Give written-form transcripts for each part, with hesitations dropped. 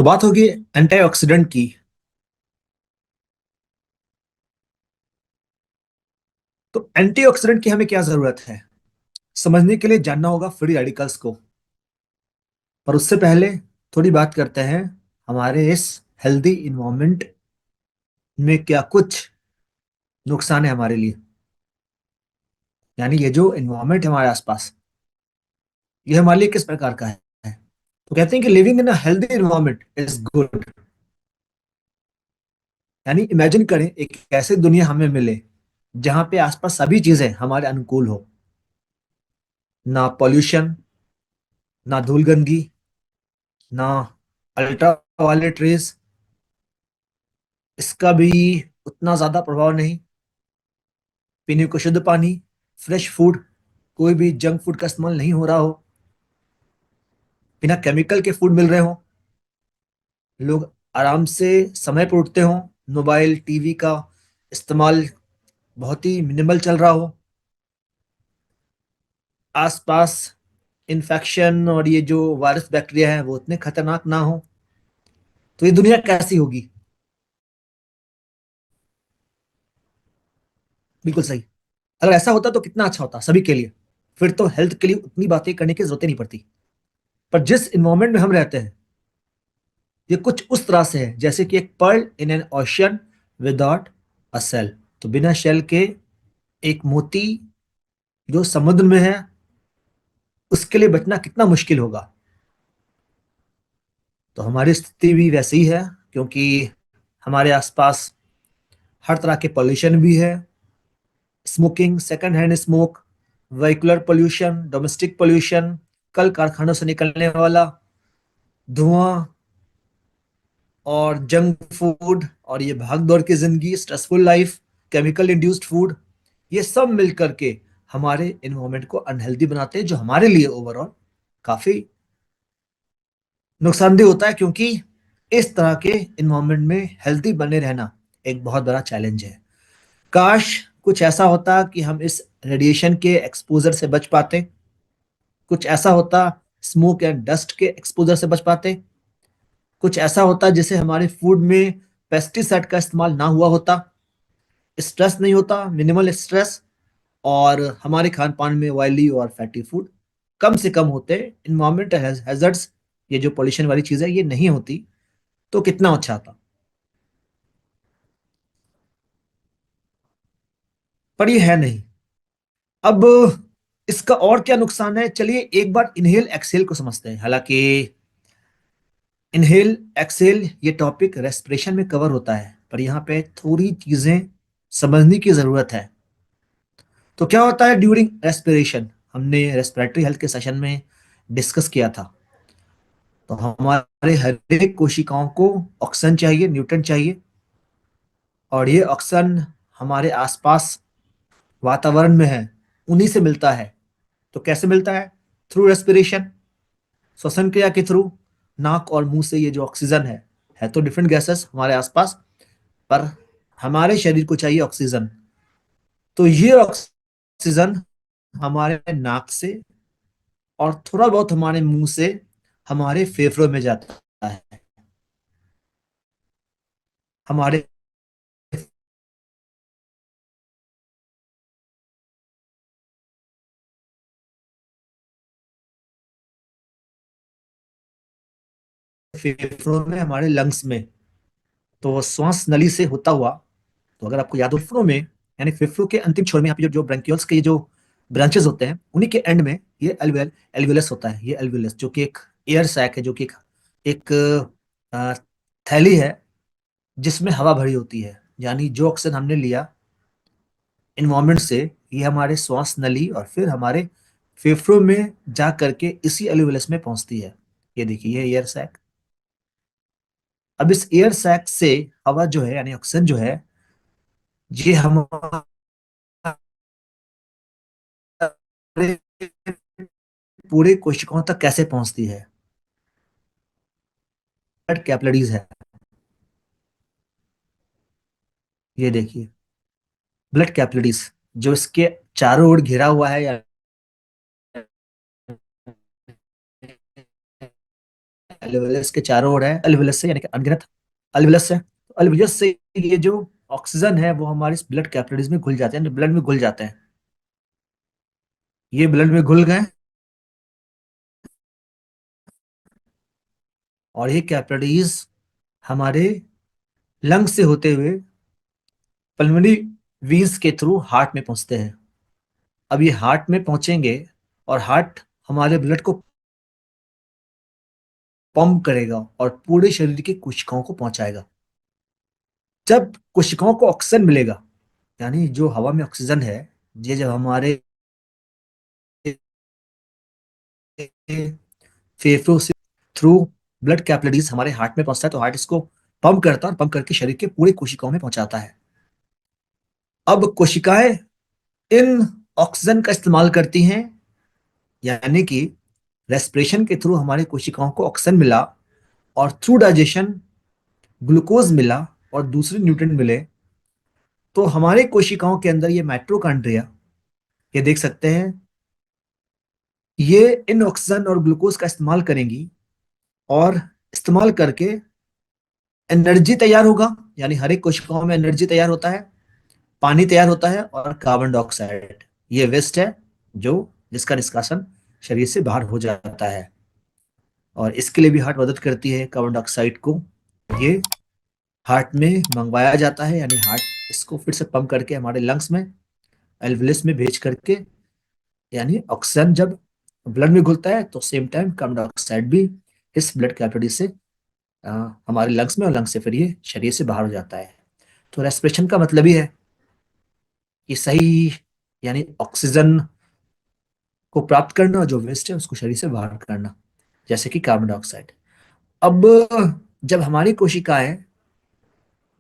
बात होगी एंटीऑक्सीडेंट की। तो एंटीऑक्सीडेंट की हमें क्या जरूरत है समझने के लिए जानना होगा फ्री रेडिकल्स को। पर उससे पहले थोड़ी बात करते हैं हमारे इस हेल्दी इन्वायरमेंट में क्या कुछ नुकसान है हमारे लिए। यानी ये जो इन्वायरमेंट है हमारे आसपास, ये हमारे लिए किस प्रकार का है। तो कहते हैं कि living in a healthy environment is good. यानी इमेजिन करें एक ऐसी दुनिया हमें मिले जहां पे आसपास सभी चीजें हमारे अनुकूल हो। ना पॉल्यूशन, ना धूल गंदगी, ना अल्ट्रा वायलेट रेस, इसका भी उतना ज्यादा प्रभाव नहीं। पीने को शुद्ध पानी, फ्रेश फूड, कोई भी जंक फूड का इस्तेमाल नहीं हो रहा हो, बिना केमिकल के फूड मिल रहे हो, लोग आराम से समय पर उठते हो, मोबाइल टीवी का इस्तेमाल बहुत ही मिनिमल चल रहा हो, आसपास इन्फेक्शन और ये जो वायरस बैक्टीरिया है वो उतने खतरनाक ना हो। तो ये दुनिया कैसी होगी। बिल्कुल सही। अगर ऐसा होता तो कितना अच्छा होता सभी के लिए। फिर तो हेल्थ के लिए उतनी बातें करने की जरूरत ही नहीं पड़ती। पर जिस इन्वायरमेंट में हम रहते हैं, ये कुछ उस तरह से है जैसे कि एक pearl in an ocean without a shell. तो बिना शेल के एक मोती जो समुद्र में है, उसके लिए बचना कितना मुश्किल होगा। तो हमारी स्थिति भी वैसी ही है, क्योंकि हमारे आसपास हर तरह के पॉल्यूशन भी है। Smoking, second hand smoke, vehicular pollution, domestic pollution, कल कारखानों से निकलने वाला धुआं, और जंक फूड, और ये भाग दौड़ की जिंदगी, stressful life, chemical induced food, ये सब मिल करके हमारे एनवायरनमेंट को अनहेल्दी बनाते हैं, जो हमारे लिए ओवरऑल काफी नुकसानदेह होता है। क्योंकि इस तरह के एनवायरनमेंट में हेल्दी बने रहना एक बहुत बड़ा चैलेंज है। काश कुछ ऐसा होता कि हम इस रेडिएशन के एक्सपोजर से बच पाते। कुछ ऐसा होता स्मोक एंड डस्ट के एक्सपोजर से बच पाते। कुछ ऐसा होता जिसे हमारे फूड में पेस्टिसाइड का इस्तेमाल ना हुआ होता, स्ट्रेस नहीं होता, मिनिमल स्ट्रेस, और हमारे खान पान में ऑयली और फैटी फूड कम से कम होते, इन्वायरमेंटल हैजर्ड्स, ये जो पॉल्यूशन वाली चीज है ये नहीं होती, तो कितना अच्छा था। पर ये है नहीं। अब इसका और क्या नुकसान है, चलिए एक बार इनहेल एक्सेल को समझते हैं। हालांकि इनहेल एक्सेल ये टॉपिक रेस्पिरेशन में कवर होता है, पर यहाँ पे थोड़ी चीजें समझने की जरूरत है। तो क्या होता है ड्यूरिंग रेस्पिरेशन, हमने रेस्पिरेटरी हेल्थ के सेशन में डिस्कस किया था। तो हमारे हर एक कोशिकाओं को ऑक्सीजन चाहिए, न्यूट्रन चाहिए, और ये ऑक्सीजन हमारे आसपास वातावरण में है, उन्हीं से मिलता है। तो कैसे मिलता है? थ्रू रेस्पिरेशन, श्वसन क्रिया के थ्रू। नाक और मुंह से ये जो ऑक्सीजन है तो डिफरेंट गैसेस हमारे आसपास, पर हमारे शरीर को चाहिए ऑक्सीजन। तो ये ऑक्सीजन हमारे नाक से और थोड़ा बहुत हमारे मुंह से हमारे फेफड़ों में जाता है। हमारे फेफड़ों में, हमारे लंग्स में। तो श्वास नली से होता हुआ, तो अगर आपको याद हो फेफड़ों में, यानी फेफड़ों के अंतिम छोर में यहाँ पे जो ब्रंकियोल्स के जो ब्रांचेस होते हैं, उन्हीं के एंड में ये एल्वियलस होता है। ये एल्वियलस जो कि एक एयर सैक है, जो कि एक अ, थैली है जिसमें हवा भरी होती है। यानी जो ऑक्सीजन हमने लिया इन्वायरमेंट से, ये हमारे श्वास नली और फिर हमारे फेफड़ों में जा करके इसी एल्वियलस में पहुंचती है। ये देखिए ये एयर सैक। अब इस एयर सैक से हवा जो है, यानी ऑक्सीजन जो है, ये हमारे पूरे कोशिकाओं तक कैसे पहुंचती है? ब्लड कैपिलरीज है, ये देखिए ब्लड कैपिलरीज, जो इसके चारों ओर घिरा हुआ है, या एल्वियस के चारों ओर है, एल्वियस से यानी कि अनगिनत एल्वियस है। तो एल्वियस से ये जो ऑक्सीजन है वो हमारे ब्लड कैपिलरीज में घुल जाते हैं, ब्लड में घुल जाते हैं। ये ब्लड में घुल गए और ये कैपिलरीज हमारे लंग्स से होते हुए पल्मोनरी वीन्स के थ्रू हार्ट में पहुंचते हैं। अब ये हार्ट में पहुंचेंगे और हार्ट हमारे ब्लड को पंप करेगा और पूरे शरीर की कोशिकाओं को पहुंचाएगा। जब कोशिकाओं को ऑक्सीजन मिलेगा, यानी जो हवा में ऑक्सीजन है, ये जब हमारे फेफड़ों से थ्रू ब्लड कैपिलरीज हमारे हार्ट में पहुंचता है, तो हार्ट इसको पंप करता है और पंप करके शरीर के पूरे कोशिकाओं में पहुंचाता है। अब कोशिकाएं इन ऑक्सीजन का इस्तेमाल करती हैं, यानी कि रेस्पिरेशन के थ्रू हमारे कोशिकाओं को ऑक्सीजन मिला और थ्रू डाइजेशन ग्लूकोज मिला और दूसरे न्यूट्रिएंट मिले, तो हमारे कोशिकाओं के अंदर ये माइटोकॉन्ड्रिया, ये देख सकते हैं, ये इन ऑक्सीजन और ग्लूकोज का इस्तेमाल करेंगी और इस्तेमाल करके एनर्जी तैयार होगा, यानी हर एक कोशिकाओं में एनर्जी तैयार होता है, पानी तैयार होता है और कार्बन डाइऑक्साइड ये वेस्ट है जो जिसका निष्कासन शरीर से बाहर हो जाता है। और इसके लिए भी हार्ट मदद करती है, कार्बन डाइऑक्साइड को ये हार्ट में मंगवाया जाता है, यानी हार्ट इसको फिर से पंप करके हमारे लंग्स में एल्वियस में भेज करके, यानी ऑक्सीजन जब ब्लड में घुलता है तो सेम टाइम कार्बन डाइऑक्साइड भी इस ब्लड कैपिलरी से अ, हमारे लंग्स में और लंग्स से फिर ये शरीर से बाहर हो जाता है। तो रेस्पिरेशन का मतलब ही है कि सही, यानी ऑक्सीजन को प्राप्त करना और जो वेस्ट है उसको शरीर से बाहर करना, जैसे कि कार्बन डाइऑक्साइड। अब जब हमारी कोशिकाएं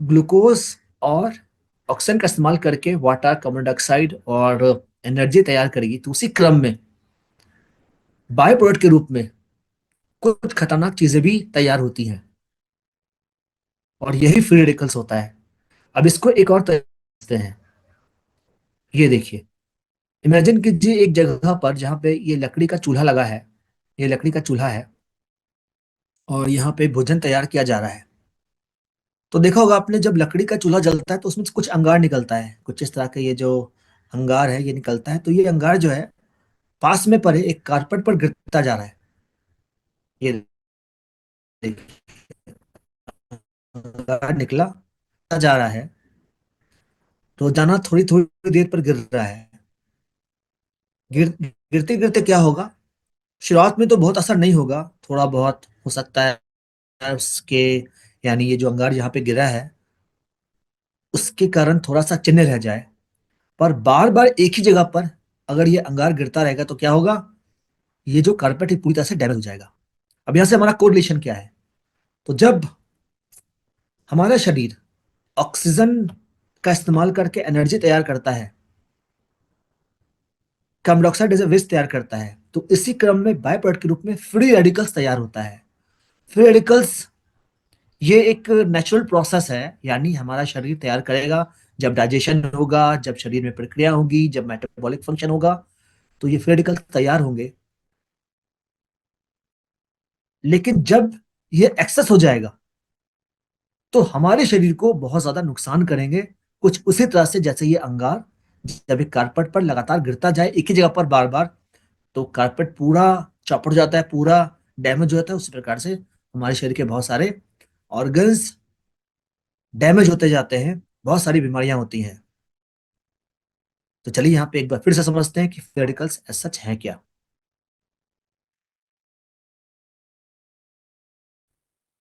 ग्लूकोज और ऑक्सीजन का इस्तेमाल करके वाटर, कार्बन डाइऑक्साइड और एनर्जी तैयार करेगी, तो उसी क्रम में बाय प्रोडक्ट के रूप में कुछ खतरनाक चीजें भी तैयार होती हैं और यही फ्री रेडिकल्स होता है। अब इसको एक और तरीके हैं, ये देखिए, इमेजिन कीजिए एक जगह पर जहां पे ये लकड़ी का चूल्हा लगा है, ये लकड़ी का चूल्हा है और यहाँ पे भोजन तैयार किया जा रहा है। तो देखा होगा आपने, जब लकड़ी का चूल्हा जलता है तो उसमें से कुछ अंगार निकलता है, कुछ इस तरह के ये जो अंगार है ये निकलता है, तो ये अंगार जो है पास में पड़े एक कारपेट पर गिरता जा रहा है। ये देखिए, अंगार निकला जा रहा है, रोजाना थोड़ी थोड़ी देर पर गिर रहा है। गिरते गिरते क्या होगा, शुरुआत में तो बहुत असर नहीं होगा, थोड़ा बहुत हो सकता है उसके, यानी ये जो अंगार यहाँ पे गिरा है उसके कारण थोड़ा सा चिन्ह रह जाए, पर बार बार एक ही जगह पर अगर ये अंगार गिरता रहेगा तो क्या होगा, ये जो कारपेट है पूरी तरह से डैमेज हो जाएगा। अब यहां से हमारा कोरिलेशन क्या है, तो जब हमारा शरीर ऑक्सीजन का इस्तेमाल करके एनर्जी तैयार करता है, carbon dioxide as a waste तैयार करता है, तो इसी क्रम में बाय प्रोडक्ट के रूप में फ्री रेडिकल्स तैयार होता है। फ्री रेडिकल्स ये एक नेचुरल प्रोसेस है, यानी हमारा शरीर तैयार करेगा, जब डाइजेशन होगा, जब शरीर में प्रक्रिया होगी, जब मेटाबॉलिक फंक्शन होगा, तो ये फ्री रेडिकल्स तैयार होंगे। लेकिन जब ये एक्सेस हो जाएगा तो हमारे शरीर को बहुत ज्यादा नुकसान करेंगे, कुछ उसी तरह से जैसे ये अंगार जब एक कारपेट पर लगातार गिरता जाए एक ही जगह पर बार बार, तो कारपेट पूरा चौपट हो जाता है, पूरा डैमेज हो जाता है, उसी प्रकार से हमारे शरीर के बहुत सारे ऑर्गन्स डैमेज होते जाते हैं, बहुत सारी बीमारियां होती हैं। तो चलिए यहाँ पे एक बार फिर से समझते हैं कि फ्री रेडिकल्स एज सच है क्या।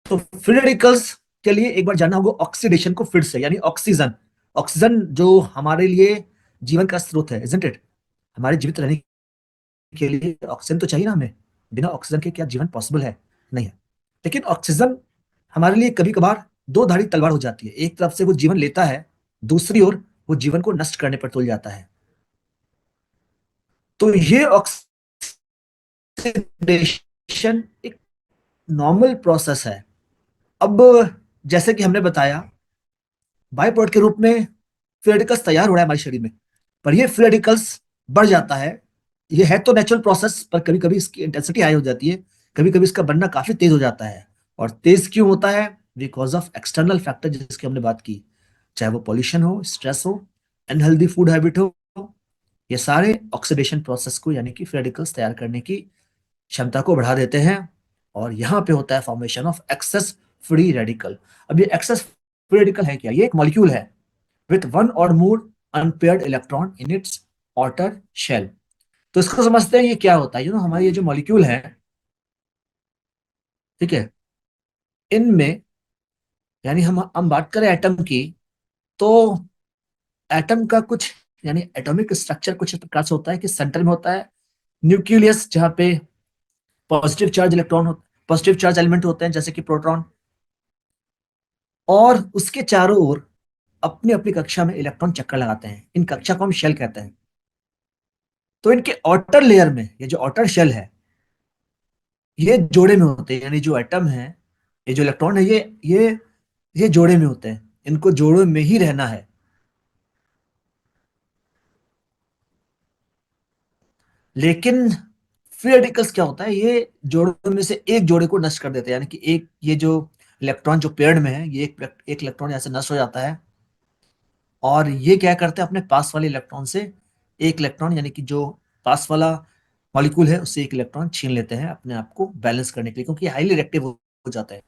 तो फ्री रेडिकल्स के लिए एक बार जानना होगा ऑक्सीडेशन को फिर से, यानी ऑक्सीजन, ऑक्सीजन जो हमारे लिए जीवन का स्रोत है, इजंट इट, हमारे जीवित रहने के लिए ऑक्सीजन तो चाहिए ना हमें, बिना ऑक्सीजन के क्या जीवन पॉसिबल है, नहीं है। लेकिन ऑक्सीजन हमारे लिए कभी कभार दो धारी तलवार हो जाती है, एक तरफ से वो जीवन लेता है, दूसरी ओर वो जीवन को नष्ट करने पर तुल जाता है। तो ये ऑक्सीडेशन एक नॉर्मल प्रोसेस है। अब जैसे कि हमने बताया, बाय प्रोडक्ट के रूप में फ्री रेडिकल्स तैयार हो रहा है हमारे शरीर में, पर ये फ्री रेडिकल्स बढ़ जाता है। ये है तो नेचुरल प्रोसेस, पर कभी कभी इसकी इंटेंसिटी हाई हो जाती है, कभी कभी इसका बनना काफी तेज हो जाता है। और तेज क्यों होता है? बिकॉज ऑफ एक्सटर्नल फैक्टर जिसकी हमने बात की, चाहे वो पॉल्यूशन हो, स्ट्रेस हो, अनहेल्दी फूड हैबिट हो, ये सारे ऑक्सीडेशन प्रोसेस को यानी कि फ्री रेडिकल्स तैयार करने की क्षमता को बढ़ा देते हैं। और यहाँ पे होता है formation of excess free radical. अब ये एक्सेस फ्री रेडिकल है क्या? ये एक मॉलिक्यूल है with one or more unpaired electron in its outer shell. तो इसको समझते हैं ये क्या होता है। हमारी ये जो मॉलिक्यूल है, ठीक है, इनमें यानी हम बात करें एटम की, तो एटम का कुछ यानी एटॉमिक स्ट्रक्चर कुछ इस प्रकार से होता है कि सेंटर में होता है न्यूक्लियस, जहां पे positive charge electron, positive charge element होते हैं जैसे कि प्रोटॉन, और उसके चारों ओर अपनी अपनी कक्षा में इलेक्ट्रॉन चक्कर लगाते हैं। इन कक्षा को हम शेल कहते हैं। तो इनके आउटर लेयर में, ये जो आउटर शेल है, ये जोड़े में होते हैं। यानी जो एटम है, ये जो इलेक्ट्रॉन है, ये जोड़े में होते हैं। इनको जोड़ों में ही रहना है। लेकिन फ्री रेडिकल्स क्या होता है, ये जोड़ों में से एक जोड़े को नष्ट कर देते हैं। यानी कि एक ये जो इलेक्ट्रॉन जो पेयर्ड में है, ये एक इलेक्ट्रॉन यहाँ से नष्ट हो जाता है। और ये क्या करते हैं, अपने पास वाले इलेक्ट्रॉन से एक इलेक्ट्रॉन, यानी कि जो पास वाला मॉलिक्यूल है उससे एक इलेक्ट्रॉन छीन लेते हैं अपने आप को बैलेंस करने के लिए, क्योंकि हाईली रिएक्टिव हो जाता है।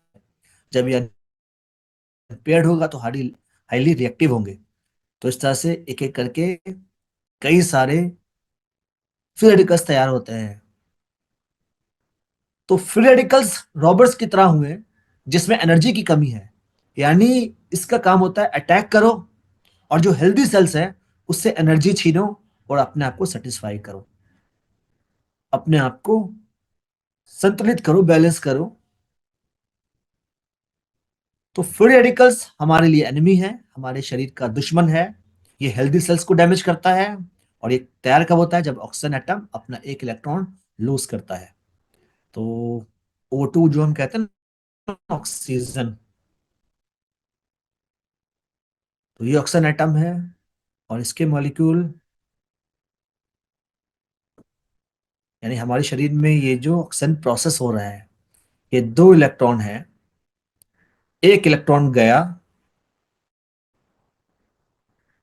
जब ये पेयर्ड होगा तो हाईली हाईली रिएक्टिव होंगे। तो इस तरह से एक एक करके कई सारे फ्री रेडिकल्स तैयार होते हैं। तो फ्री रेडिकल्स रॉबर्ट्स की तरह हुए जिसमें एनर्जी की कमी है। यानी इसका काम होता है अटैक करो, और जो हेल्दी सेल्स हैं उससे एनर्जी छीनो और अपने आप को सेटिस्फाई करो, अपने आप को संतुलित करो, बैलेंस करो। तो फ्री रेडिकल्स हमारे लिए एनिमी है, हमारे शरीर का दुश्मन है। ये हेल्दी सेल्स को डैमेज करता है। और ये तैयार कब होता है? जब ऑक्सीजन एटम अपना एक इलेक्ट्रॉन लूज करता है। तो O2 जो हम कहते हैं ना, ऑक्सीजन, तो ये ऑक्सीजन एटम है। और इसके मॉलिक्यूल यानी हमारे शरीर में ये जो ऑक्सीजन प्रोसेस हो रहा है, ये दो इलेक्ट्रॉन है। एक इलेक्ट्रॉन गया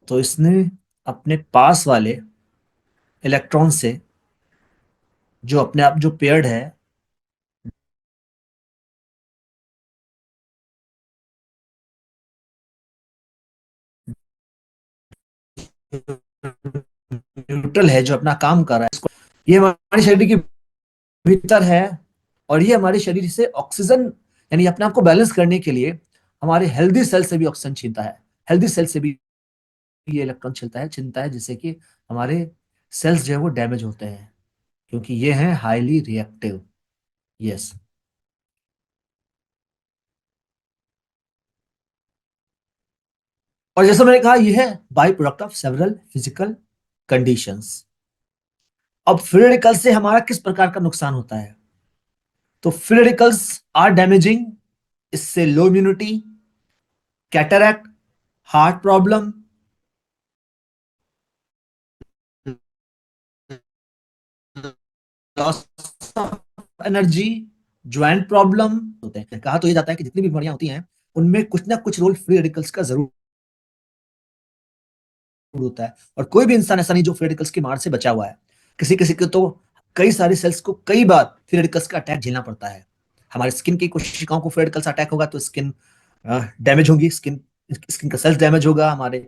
तो इसने अपने पास वाले इलेक्ट्रॉन से, जो अपने आप जो पेयर्ड है, न्यूट्रल है, जो अपना काम कर रहा है, इसको, ये हमारे शरीर के भीतर है। और ये हमारे शरीर से ऑक्सीजन यानी अपने आप को बैलेंस करने के लिए हमारे हेल्दी सेल से भी ऑक्सीजन छीनता है। हेल्दी सेल से भी ये इलेक्ट्रॉन छीनता है, जिससे कि हमारे सेल्स जो है वो डैमेज होते हैं, क्योंकि ये हैं हाईली रिएक्टिव। यस। और जैसा मैंने कहा, ये है by product of several physical conditions. अब फ्री रेडिकल से हमारा किस प्रकार का नुकसान होता है? तो फ्री रेडिकल्स आर डैमेजिंग। इससे low immunity, cataract, heart problem, loss of energy, joint problem होते हैं। कहा तो ये जाता है कि जितनी भी बीमारियां होती हैं उनमें कुछ ना कुछ रोल फ्री रेडिकल्स का जरूर होता है। और कोई भी इंसान ऐसा नहीं जो फ्री रेडिकल्स की मार से बचा हुआ है। किसी किसी को तो कई सारे सेल्स को कई बार फ्री रेडिकल्स का अटैक झेलना पड़ता है। हमारे स्किन की कोशिकाओं को फ्री रेडिकल्स अटैक होगा तो स्किन डैमेज होगी, स्किन स्किन का सेल्स डैमेज होगा। हमारे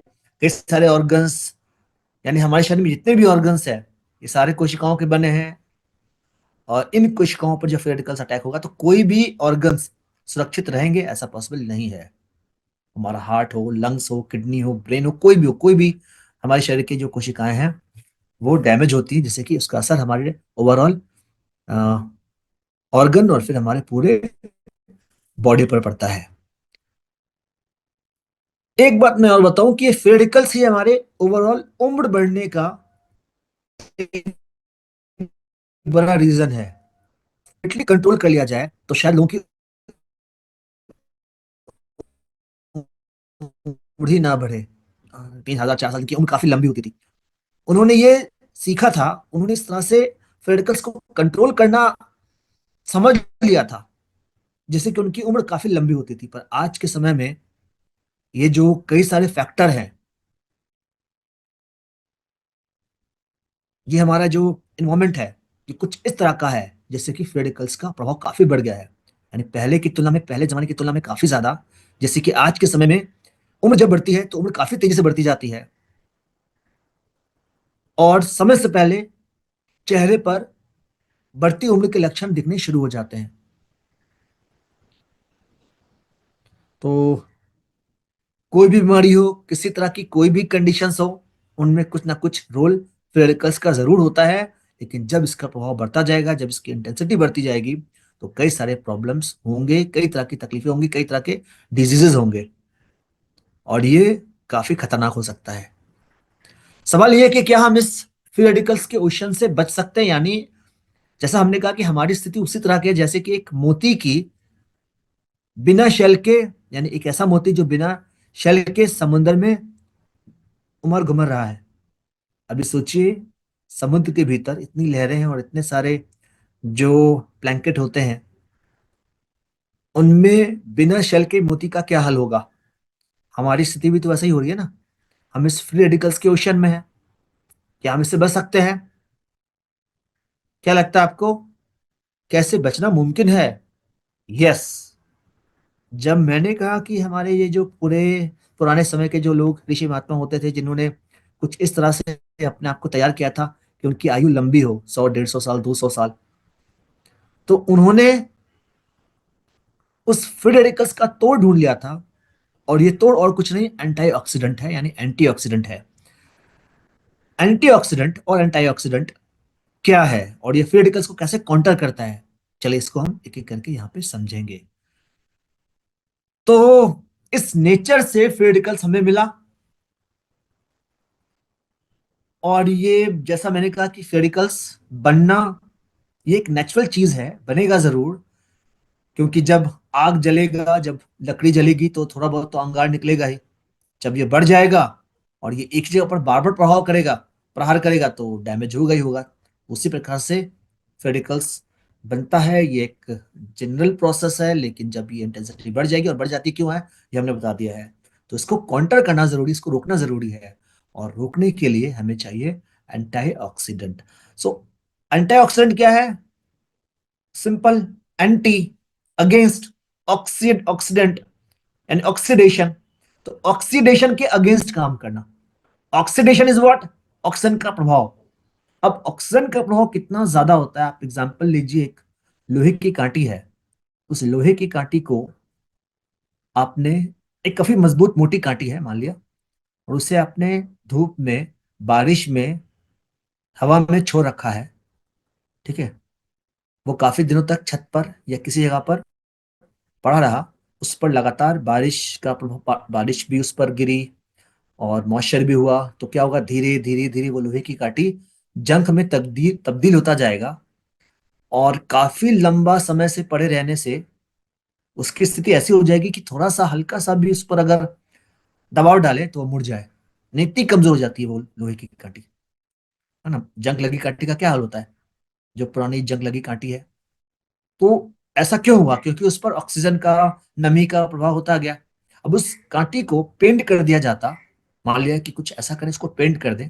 कई सारे ऑर्गन्स, यानी हमारे शरीर में जितने भी ऑर्गन्स है, ये सारे कोशिकाओं के बने हैं। और इन कोशिकाओं पर जब फ्री रेडिकल्स अटैक होगा तो कोई भी ऑर्गन्स सुरक्षित रहेंगे ऐसा पॉसिबल नहीं है। हमारा हार्ट हो, लंग्स हो, किडनी हो, ब्रेन हो, कोई भी हो, कोई भी हमारे शरीर की जो कोशिकाएं हैं वो डैमेज होती है, जिससे कि उसका असर हमारे ओवरऑल ऑर्गन और फिर हमारे पूरे बॉडी पर पड़ता है। एक बात मैं और बताऊं कि ये फ्री रेडिकल्स ही हमारे ओवरऑल उम्र बढ़ने का एक बड़ा रीजन है। इतनी कंट्रोल कर लिया जाए तो शायद लोगों की उम्र ही ना बढ़े। 3,000 4 साल की उम्र काफी लंबी होती थी। उन्होंने ये सीखा था, उन्होंने इस तरह से फ्री रेडिकल्स को कंट्रोल करना समझ लिया था, जिससे कि उनकी उम्र काफी लंबी होती थी। पर आज के समय में ये जो कई सारे फैक्टर हैं, ये हमारा जो इन्वायरमेंट है, ये कुछ इस तरह का है जैसे कि फ्री रेडिकल्स का प्रभाव काफी बढ़ गया है। यानी पहले की तुलना में, पहले जमाने की तुलना में काफी ज्यादा। जैसे कि आज के समय में उम्र जब बढ़ती है तो उम्र काफी तेजी से बढ़ती जाती है, और समय से पहले चेहरे पर बढ़ती उम्र के लक्षण दिखने शुरू हो जाते हैं। तो कोई भी बीमारी हो, किसी तरह की कोई भी कंडीशंस हो, उनमें कुछ ना कुछ रोल फ्री रेडिकल्स का जरूर होता है। लेकिन जब इसका प्रभाव बढ़ता जाएगा, जब इसकी इंटेंसिटी बढ़ती जाएगी, तो कई सारे प्रॉब्लम्स होंगे, कई तरह की तकलीफें होंगी, कई तरह के डिजीजेस होंगे, और ये काफी खतरनाक हो सकता है। सवाल ये है कि क्या हम इस फ्री रेडिकल्स के ओशन से बच सकते हैं? यानी जैसा हमने कहा कि हमारी स्थिति उसी तरह की है जैसे कि एक मोती की बिना शेल के, यानी एक ऐसा मोती जो बिना शेल के समुद्र में उमर घुमर रहा है। अभी सोचिए, समुद्र के भीतर इतनी लहरें हैं और इतने सारे जो प्लैंकेट होते हैं, उनमें बिना शेल के मोती का क्या हाल होगा? हमारी स्थिति भी तो वैसा ही हो रही है ना। हम इस फ्री रेडिकल्स के ओशन में हैं। क्या हम इससे बच सकते हैं? क्या लगता है आपको? कैसे बचना मुमकिन है? यस। जब मैंने कहा कि हमारे ये जो पूरे पुराने समय के जो लोग ऋषि महात्मा होते थे, जिन्होंने कुछ इस तरह से अपने आप को तैयार किया था कि उनकी आयु लंबी हो, 100, 150 साल, 200 साल, तो उन्होंने उस फ्री रेडिकल्स का तोड़ ढूंढ लिया था। और ये तोड़ और कुछ नहीं, एंटीऑक्सीडेंट है, यानी एंटीऑक्सीडेंट है। एंटीऑक्सीडेंट और एंटीऑक्सीडेंट क्या है, और ये फ्री रेडिकल्स को कैसे काउंटर करता है, चलिए इसको हम एक एक करके यहाँ पे समझेंगे। तो इस नेचर से फ्री रेडिकल्स हमें मिला, और ये जैसा मैंने कहा कि फ्री रेडिकल्स बनना ये एक नेचुरल चीज है, बनेगा जरूर। क्योंकि जब आग जलेगा, जब लकड़ी जलेगी, तो थोड़ा बहुत तो अंगार निकलेगा ही। जब ये बढ़ जाएगा और ये एक जगह पर बार बार प्रभाव करेगा, प्रहार करेगा, तो डैमेज होगा ही होगा। उसी प्रकार से फेडिकल्स बनता है। ये एक जनरल प्रोसेस है, लेकिन जब ये इंटेंसिटी बढ़ जाएगी, और बढ़ जाती क्यों है ये हमने बता दिया है, तो इसको काउंटर करना जरूरी, इसको रोकना जरूरी है। और रोकने के लिए हमें चाहिए एंटीऑक्सीडेंट। सो एंटीऑक्सीडेंट क्या है? Simple, anti, against, oxidant and oxidation. तो ऑक्सीडेशन के अगेंस्ट काम करना। Oxidation is what? ऑक्सीजन का प्रभाव। अब ऑक्सीजन का प्रभाव कितना ज्यादा होता है, आप एग्जांपल लीजिए, एक लोहे की कांटी है। उस लोहे की कांटी को आपने, एक काफी मजबूत मोटी कांटी है मान लिया, और उसे आपने धूप में, बारिश में, हवा में छोड़ रखा है। ठीक है, वो काफी दिनों तक छत पर या किसी जगह पर पड़ा रहा। उस पर लगातार बारिश का प्रभाव, बारिश भी उस पर गिरी और मॉइस्चर भी हुआ, तो क्या होगा? धीरे धीरे धीरे वो लोहे की काठी जंग में तब्दील तब्दील होता जाएगा। और काफी लंबा समय से पड़े रहने से उसकी स्थिति ऐसी हो जाएगी कि थोड़ा सा हल्का सा भी उस पर अगर दबाव डाले तो वो मुड़ जाए। नहीं, इतनी कमजोर हो जाती है वो लोहे की काठी, है ना। जंग लगी काठी का क्या हाल होता है, जो पुरानी जंग लगी काठी है। तो ऐसा क्यों हुआ? क्योंकि उस पर ऑक्सीजन का, नमी का प्रभाव होता गया। अब उस कांटी को पेंट कर दिया जाता, मान लिया कि कुछ ऐसा करें, इसको पेंट कर दें,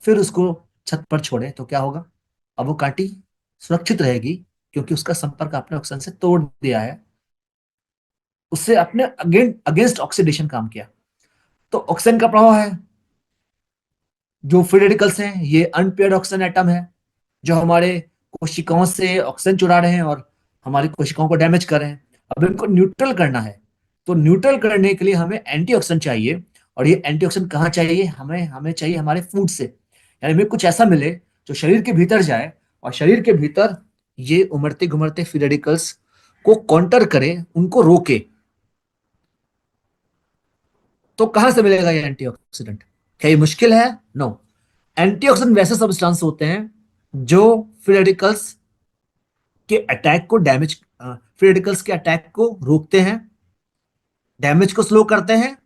फिर उसको छत पर छोड़े, तो क्या होगा? अब वो कांटी सुरक्षित रहेगी, क्योंकि उसका संपर्क आपने ऑक्सीजन से तोड़ दिया है। उससे आपने अगेंस्ट ऑक्सीडेशन काम किया। तो ऑक्सीजन का प्रभाव है। जो फ्री रेडिकल्स हैं, ये अनपेयर्ड ऑक्सीजन एटम है, जो हमारे कोशिकाओं से ऑक्सीजन चुरा रहे हैं और हमारी कोशिकाओं को डैमेज कर रहे हैं। अब इनको न्यूट्रल करना है। तो न्यूट्रल करने के लिए हमें एंटीऑक्सीडेंट चाहिए। और ये एंटीऑक्सीडेंट कहाँ चाहिए? हमें हमें चाहिए हमारे फूड से। यानी हमें कुछ ऐसा मिले जो शरीर के भीतर जाए, और शरीर के भीतर ये उमड़ते घुमड़ते फ्री रेडिकल्स को काउंटर करे, उनको रोके। तो कहां से मिलेगा ये एंटीऑक्सीडेंट? क्या ये मुश्किल है? नो। एंटीऑक्सीडेंट वैसे सब्सटेंस होते हैं जो फ्री रेडिकल्स के अटैक को डैमेज, फ्री रेडिकल्स के अटैक को रोकते हैं, डैमेज को स्लो करते हैं,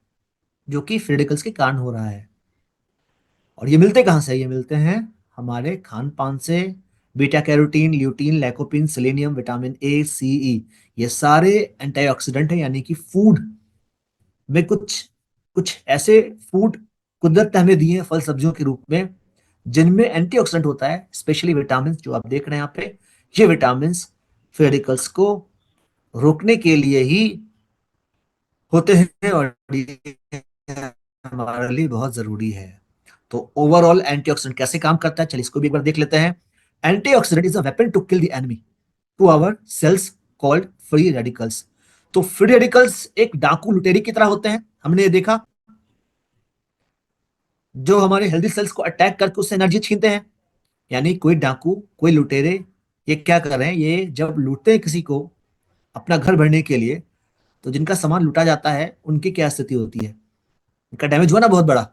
जो कि फ्री रेडिकल्स के कारण हो रहा है। और ये मिलते कहां से? ये मिलते हैं हमारे खान पान से, beta carotene, lutein, lycopene, selenium, vitamin A, C, E, ये सारे एंटीऑक्सीडेंट हैं, यानी कि फूड में कुछ कुछ ऐसे फूड कुदरत ने हमें दिए हैं फल सब्जियों के रूप में जिनमें एंटीऑक्सीडेंट होता है, स्पेशली विटामिन जो आप देख रहे हैं यहाँ पे। ये विटामिन फ्री रेडिकल्स को रोकने के लिए ही होते हैं और ये हमारे लिए बहुत जरूरी है। तो ओवरऑल एंटीऑक्सीडेंट कैसे काम करता है, चलिए इसको भी एक बार देख लेते हैं। Antioxidant is a weapon to kill the enemy to our cells called free radicals. तो फ्री रेडिकल्स एक डाकू लुटेरी की तरह होते हैं, हमने ये देखा, जो हमारे हेल्दी सेल्स को अटैक करके उससे एनर्जी छीनते हैं। यानी कोई डाकू, कोई लुटेरे, ये क्या कर रहे हैं, ये जब लूटते हैं किसी को अपना घर भरने के लिए, तो जिनका सामान लूटा जाता है उनकी क्या स्थिति होती है, उनका डैमेज हुआ ना बहुत बड़ा।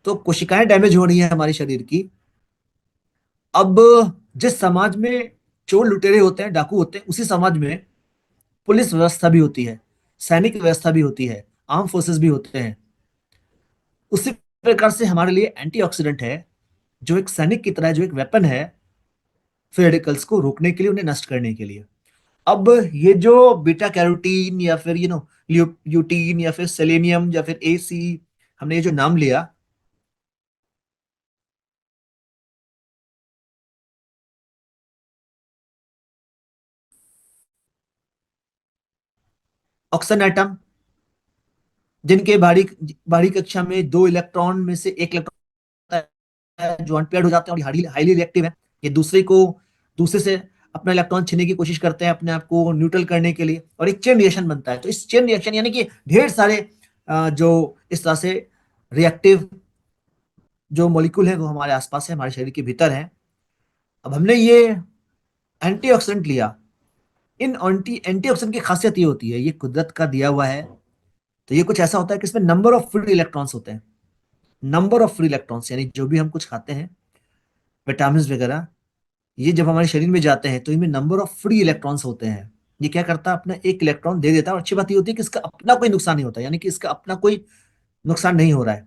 तो कोशिकाएं डैमेज हो रही है हमारे शरीर की। अब जिस समाज में चोर लुटेरे होते हैं, डाकू होते हैं, उसी समाज में पुलिस व्यवस्था भी होती है, सैनिक व्यवस्था भी होती है, आर्म फोर्सेस भी होते हैं। उसी प्रकार से हमारे लिए एंटीऑक्सीडेंट है, जो एक सैनिक की तरह, जो एक वेपन है फ्री रेडिकल्स को रोकने के लिए, उन्हें नष्ट करने के लिए। अब ये जो बीटा कैरोटीन या फिर ल्यूटीन या फिर सेलेनियम या फिर ए, सी, हमने ये जो नाम लिया, ऑक्सीजन एटम, जिनके बाहरी बाहरी कक्षा में दो इलेक्ट्रॉन में से एक इलेक्ट्रॉन जो अनपेयर्ड हो जाते हैं और हाईली रिएक्टिव है, ये दूसरे से अपना इलेक्ट्रॉन छीनने की कोशिश करते हैं अपने आप को न्यूट्रल करने के लिए, और एक चेन रिएक्शन बनता है। तो इस चेन रिएक्शन यानी कि ढेर सारे जो इस तरह से रिएक्टिव जो मॉलिक्यूल है वो हमारे आसपास है, हमारे शरीर के भीतर है। अब हमने ये एंटीऑक्सीडेंट लिया। इन एंटीऑक्सीडेंट की खासियत ये होती है, ये कुदरत का दिया हुआ है। तो ये कुछ ऐसा होता है कि इसमें नंबर ऑफ फ्री इलेक्ट्रॉन्स होते हैं। नंबर ऑफ फ्री इलेक्ट्रॉन्स यानी जो भी हम कुछ खाते हैं, विटामिन वगैरह, ये जब हमारे शरीर में जाते हैं तो इनमें नंबर ऑफ फ्री इलेक्ट्रॉन्स होते हैं। ये क्या करता है, अपना एक इलेक्ट्रॉन दे देता है, और अच्छी बात ये होती है कि इसका अपना कोई नुकसान नहीं होता, यानी कि इसका अपना कोई नुकसान नहीं हो रहा है।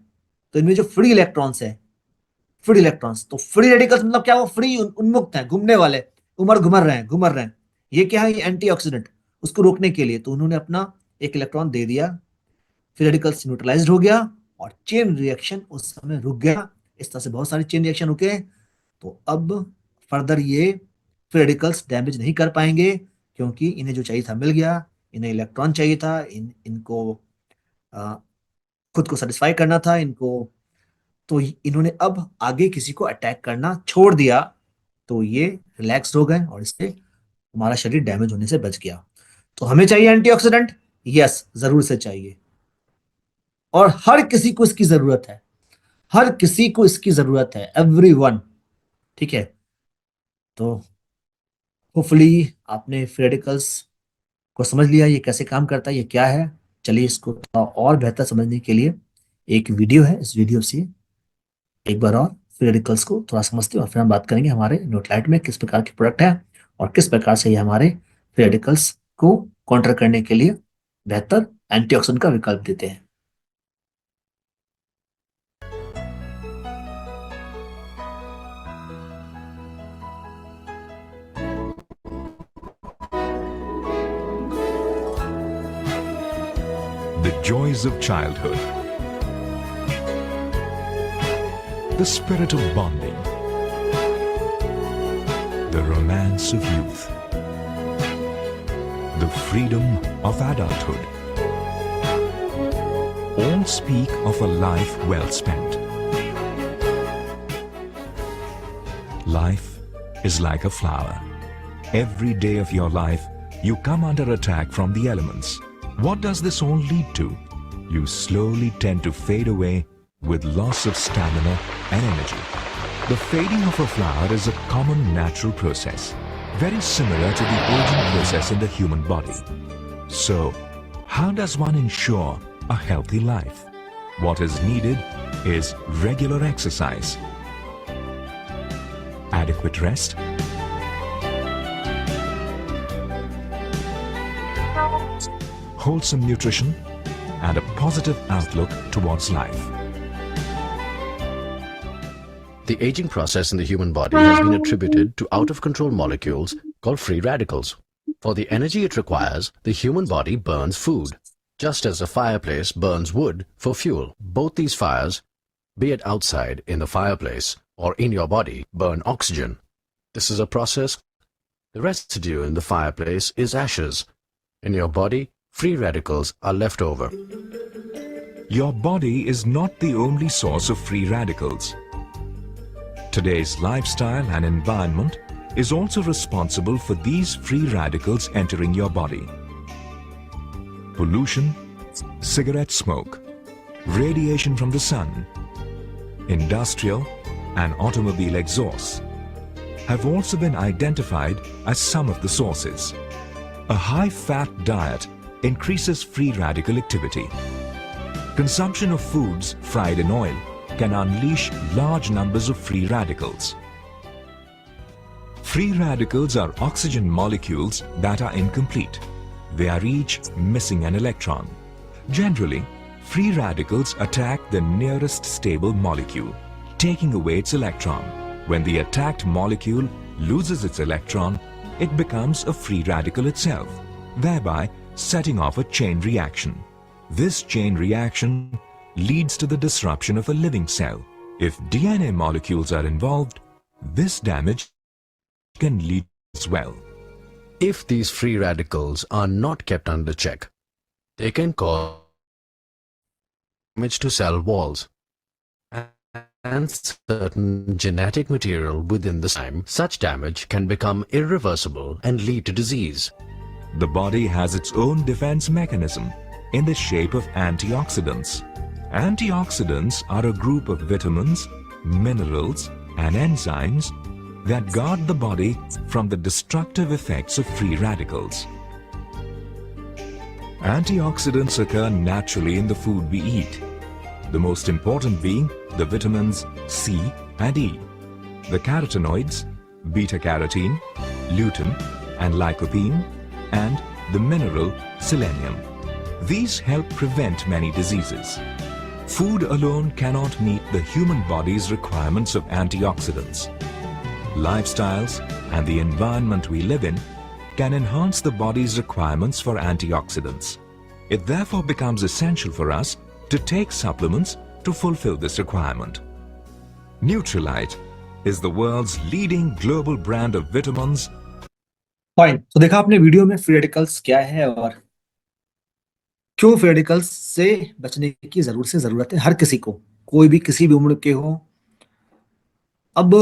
तो इनमें जो फ्री इलेक्ट्रॉन्स है, फ्री इलेक्ट्रॉन्स, तो फ्री रेडिकल्स मतलब क्या, वो फ्री उन्मुक्त है, घूमने वाले, घुमर रहे हैं। ये क्या है, ये एंटीऑक्सीडेंट, उसको रोकने के लिए तो उन्होंने अपना एक इलेक्ट्रॉन दे दिया, फ्री रेडिकल्स न्यूट्रलाइज्ड हो गया और चेन रिएक्शन उस समय रुक गया। इस तरह से बहुत सारे चेन रिएक्शन रुके। तो अब फर्दर ये फ्री रेडिकल्स डैमेज नहीं कर पाएंगे, क्योंकि इन्हें जो चाहिए था मिल गया। इन्हें इलेक्ट्रॉन चाहिए था, इनको आ, खुद को सेटिस्फाई करना था इनको। तो इन्होंने अब आगे किसी को अटैक करना छोड़ दिया, तो ये रिलैक्स हो गए और इससे हमारा शरीर डैमेज होने से बच गया। तो हमें चाहिए एंटीऑक्सीडेंट, यस जरूर से चाहिए, और हर किसी को इसकी जरूरत है, हर किसी को इसकी जरूरत है, एवरीवन। ठीक है, तो होपफुली आपने फ्री रेडिकल्स को समझ लिया, ये कैसे काम करता है, ये क्या है। चलिए इसको थोड़ा और बेहतर समझने के लिए एक वीडियो है, इस वीडियो से एक बार और फ्री रेडिकल्स को थोड़ा समझते हैं, और फिर हम बात करेंगे हमारे न्यूट्राइट में किस प्रकार के प्रोडक्ट है और किस प्रकार से ये हमारे फ्री रेडिकल्स को काउंटर करने के लिए बेहतर एंटीऑक्सीडेंट का विकल्प देते हैं। The joys of childhood, the spirit of bonding, the romance of youth, the freedom of adulthood, all speak of a life well spent. Life is like a flower. Every day of your life, you come under attack from the elements. What does this all lead to? You slowly tend to fade away with loss of stamina and energy. The fading of a flower is a common natural process, very similar to the aging process in the human body. So, how does one ensure a healthy life? What is needed is regular exercise, adequate rest, wholesome nutrition, and a positive outlook towards life. The aging process in the human body has been attributed to out-of-control molecules called free radicals. For the energy it requires, the human body burns food, just as a fireplace burns wood for fuel. Both these fires, be it outside in the fireplace or in your body, burn oxygen. This is a process. The residue in the fireplace is ashes. In your body, free radicals are left over. Your body is not the only source of free radicals. Today's lifestyle and environment is also responsible for these free radicals entering your body. Pollution, cigarette smoke, radiation from the sun, industrial and automobile exhausts have also been identified as some of the sources. A high-fat diet increases free radical activity. Consumption of foods fried in oil can unleash large numbers of free radicals. Free radicals are oxygen molecules that are incomplete. They are each missing an electron. Generally, free radicals attack the nearest stable molecule, taking away its electron. When the attacked molecule loses its electron, it becomes a free radical itself, thereby setting off a chain reaction. This chain reaction leads to the disruption of a living cell. If DNA molecules are involved, this damage can lead as well. If these free radicals are not kept under check, they can cause damage to cell walls and certain genetic material within the cell. Such damage can become irreversible and lead to disease. The body has its own defense mechanism in the shape of antioxidants. Antioxidants are a group of vitamins, minerals, and enzymes that guard the body from the destructive effects of free radicals. Antioxidants occur naturally in the food we eat, the most important being the vitamins C and E, the carotenoids, beta-carotene, lutein and lycopene, and the mineral selenium. These help prevent many diseases. Food alone cannot meet the human body's requirements of antioxidants. Lifestyles and the environment we live in can enhance the body's requirements for antioxidants. It therefore becomes essential for us to take supplements to fulfill this requirement. Nutrilite is the world's leading global brand of vitamins. Fine, तो देखा आपने video में free radicals क्या है और क्यों free radicals से बचने की जरूरत है हर किसी को, कोई भी किसी भी उम्र के हो। अब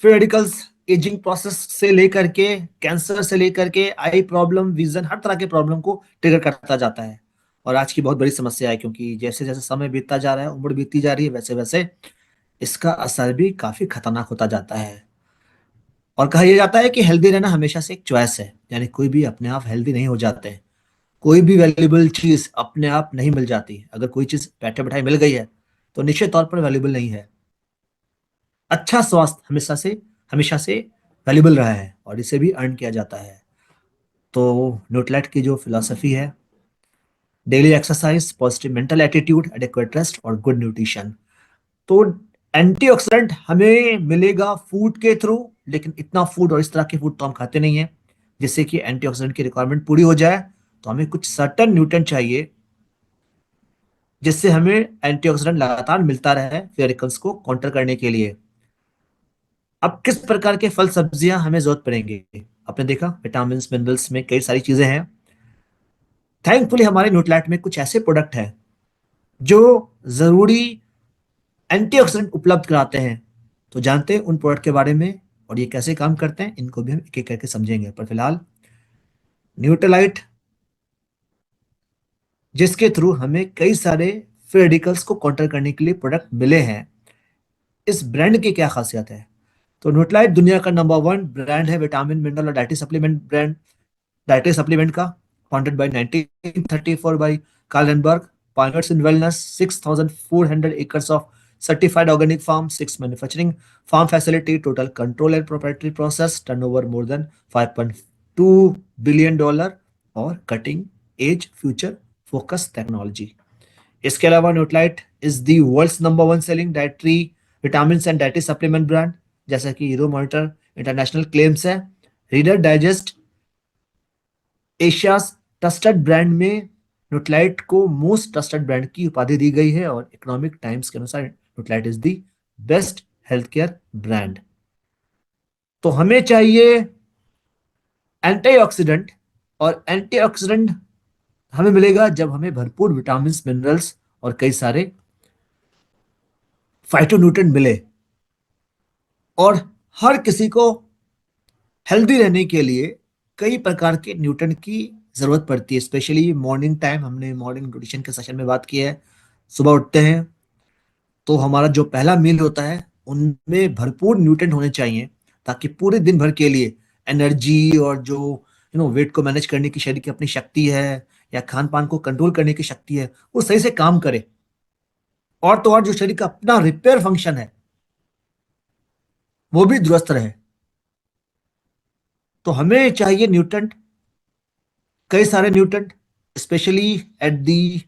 फ्री रेडिकल्स एजिंग प्रोसेस से लेकर के कैंसर से लेकर के आई प्रॉब्लम, विजन, हर तरह के प्रॉब्लम को ट्रिगर करता जाता है और आज की बहुत बड़ी समस्या है, क्योंकि जैसे जैसे समय बीतता जा रहा है, उम्र बीतती जा रही है, वैसे वैसे इसका असर भी काफी खतरनाक होता जाता है। और कहा यह जाता है कि हेल्दी रहना हमेशा से एक चॉइस है, यानी कोई भी अपने आप हेल्दी नहीं हो जाते। कोई भी वैल्यूएबल चीज अपने आप नहीं मिल जाती। अगर कोई चीज बैठे बैठाए मिल गई है तो निश्चित तौर पर वैल्यूएबल नहीं है। अच्छा स्वास्थ्य हमेशा से वैल्यूएबल रहा है और इसे भी अर्न किया जाता है। तो न्यूट्रिलाइट की जो फिलॉसफी है, daily exercise, positive mental attitude, adequate rest और गुड न्यूट्रिशन। तो एंटीऑक्सीडेंट हमें मिलेगा फूड के थ्रू, लेकिन इतना फूड और इस तरह के फूड तो हम खाते नहीं है जिससे कि एंटीऑक्सीडेंट की रिक्वायरमेंट पूरी हो जाए। तो हमें कुछ सर्टेन न्यूट्रिएंट चाहिए जिससे हमें एंटीऑक्सीडेंट लगातार मिलता रहे फ्री रेडिकल्स को काउंटर करने के लिए। अब किस प्रकार के फल सब्जियां हमें जरूरत पड़ेंगे? आपने देखा विटामिन मिनरल्स में कई सारी चीजें हैं। थैंकफुली हमारे न्यूट्रिलाइट में कुछ ऐसे प्रोडक्ट हैं जो जरूरी एंटीऑक्सीडेंट उपलब्ध कराते हैं। तो जानते हैं उन प्रोडक्ट के बारे में और ये कैसे काम करते हैं, इनको भी हम एक एक करके समझेंगे। पर फिलहाल न्यूट्रिलाइट, जिसके थ्रू हमें कई सारे फ्री रेडिकल्स को काउंटर करने के लिए प्रोडक्ट मिले हैं, इस ब्रांड की क्या खासियत है? तो न्यूट्रिलाइट दुनिया का नंबर 1 ब्रांड है विटामिन, मिनरल और dietary supplement brand, dietary supplement का, founded by 1934 by Carl Rehnborg, pioneers in wellness, 6,400 acres of certified organic farm, 6 manufacturing farm facility, total control and proprietary process, turnover more than $5.2 billion और cutting edge future focus technology। इसके अलावा Nutrilite is the world's number 1 selling dietary vitamin and dietary supplement brand जैसा कि Euromonitor international claims है। Reader's Digest Asia trusted brand में Nutrilite को most trusted brand की उपाधि दी गई है और इकोनॉमिक टाइम्स के अनुसार Nutrilite is the best health care brand. तो हमें चाहिए एंटीऑक्सीडेंट, और एंटीऑक्सीडेंट हमें मिलेगा जब हमें भरपूर विटामिन मिनरल्स और कई सारे फाइटोन्यूट्रिएंट मिले। और हर किसी को हेल्दी रहने के लिए कई प्रकार के न्यूट्रिएंट की जरूरत पड़ती है, स्पेशली मॉर्निंग टाइम। हमने मॉर्निंग न्यूट्रिशन के सेशन में बात की है। सुबह उठते हैं तो हमारा जो पहला मील होता है उनमें भरपूर न्यूट्रिएंट होने चाहिए, ताकि पूरे दिन भर के लिए एनर्जी और जो वेट को मैनेज करने की शरीर की अपनी शक्ति है या खान पान को कंट्रोल करने की शक्ति है वो सही से काम करे। और तो और जो शरीर का अपना रिपेयर फंक्शन है वो भी दुरुस्त रहे। तो हमें चाहिए न्यूट्रिएंट, कई सारे nutrient, specially at the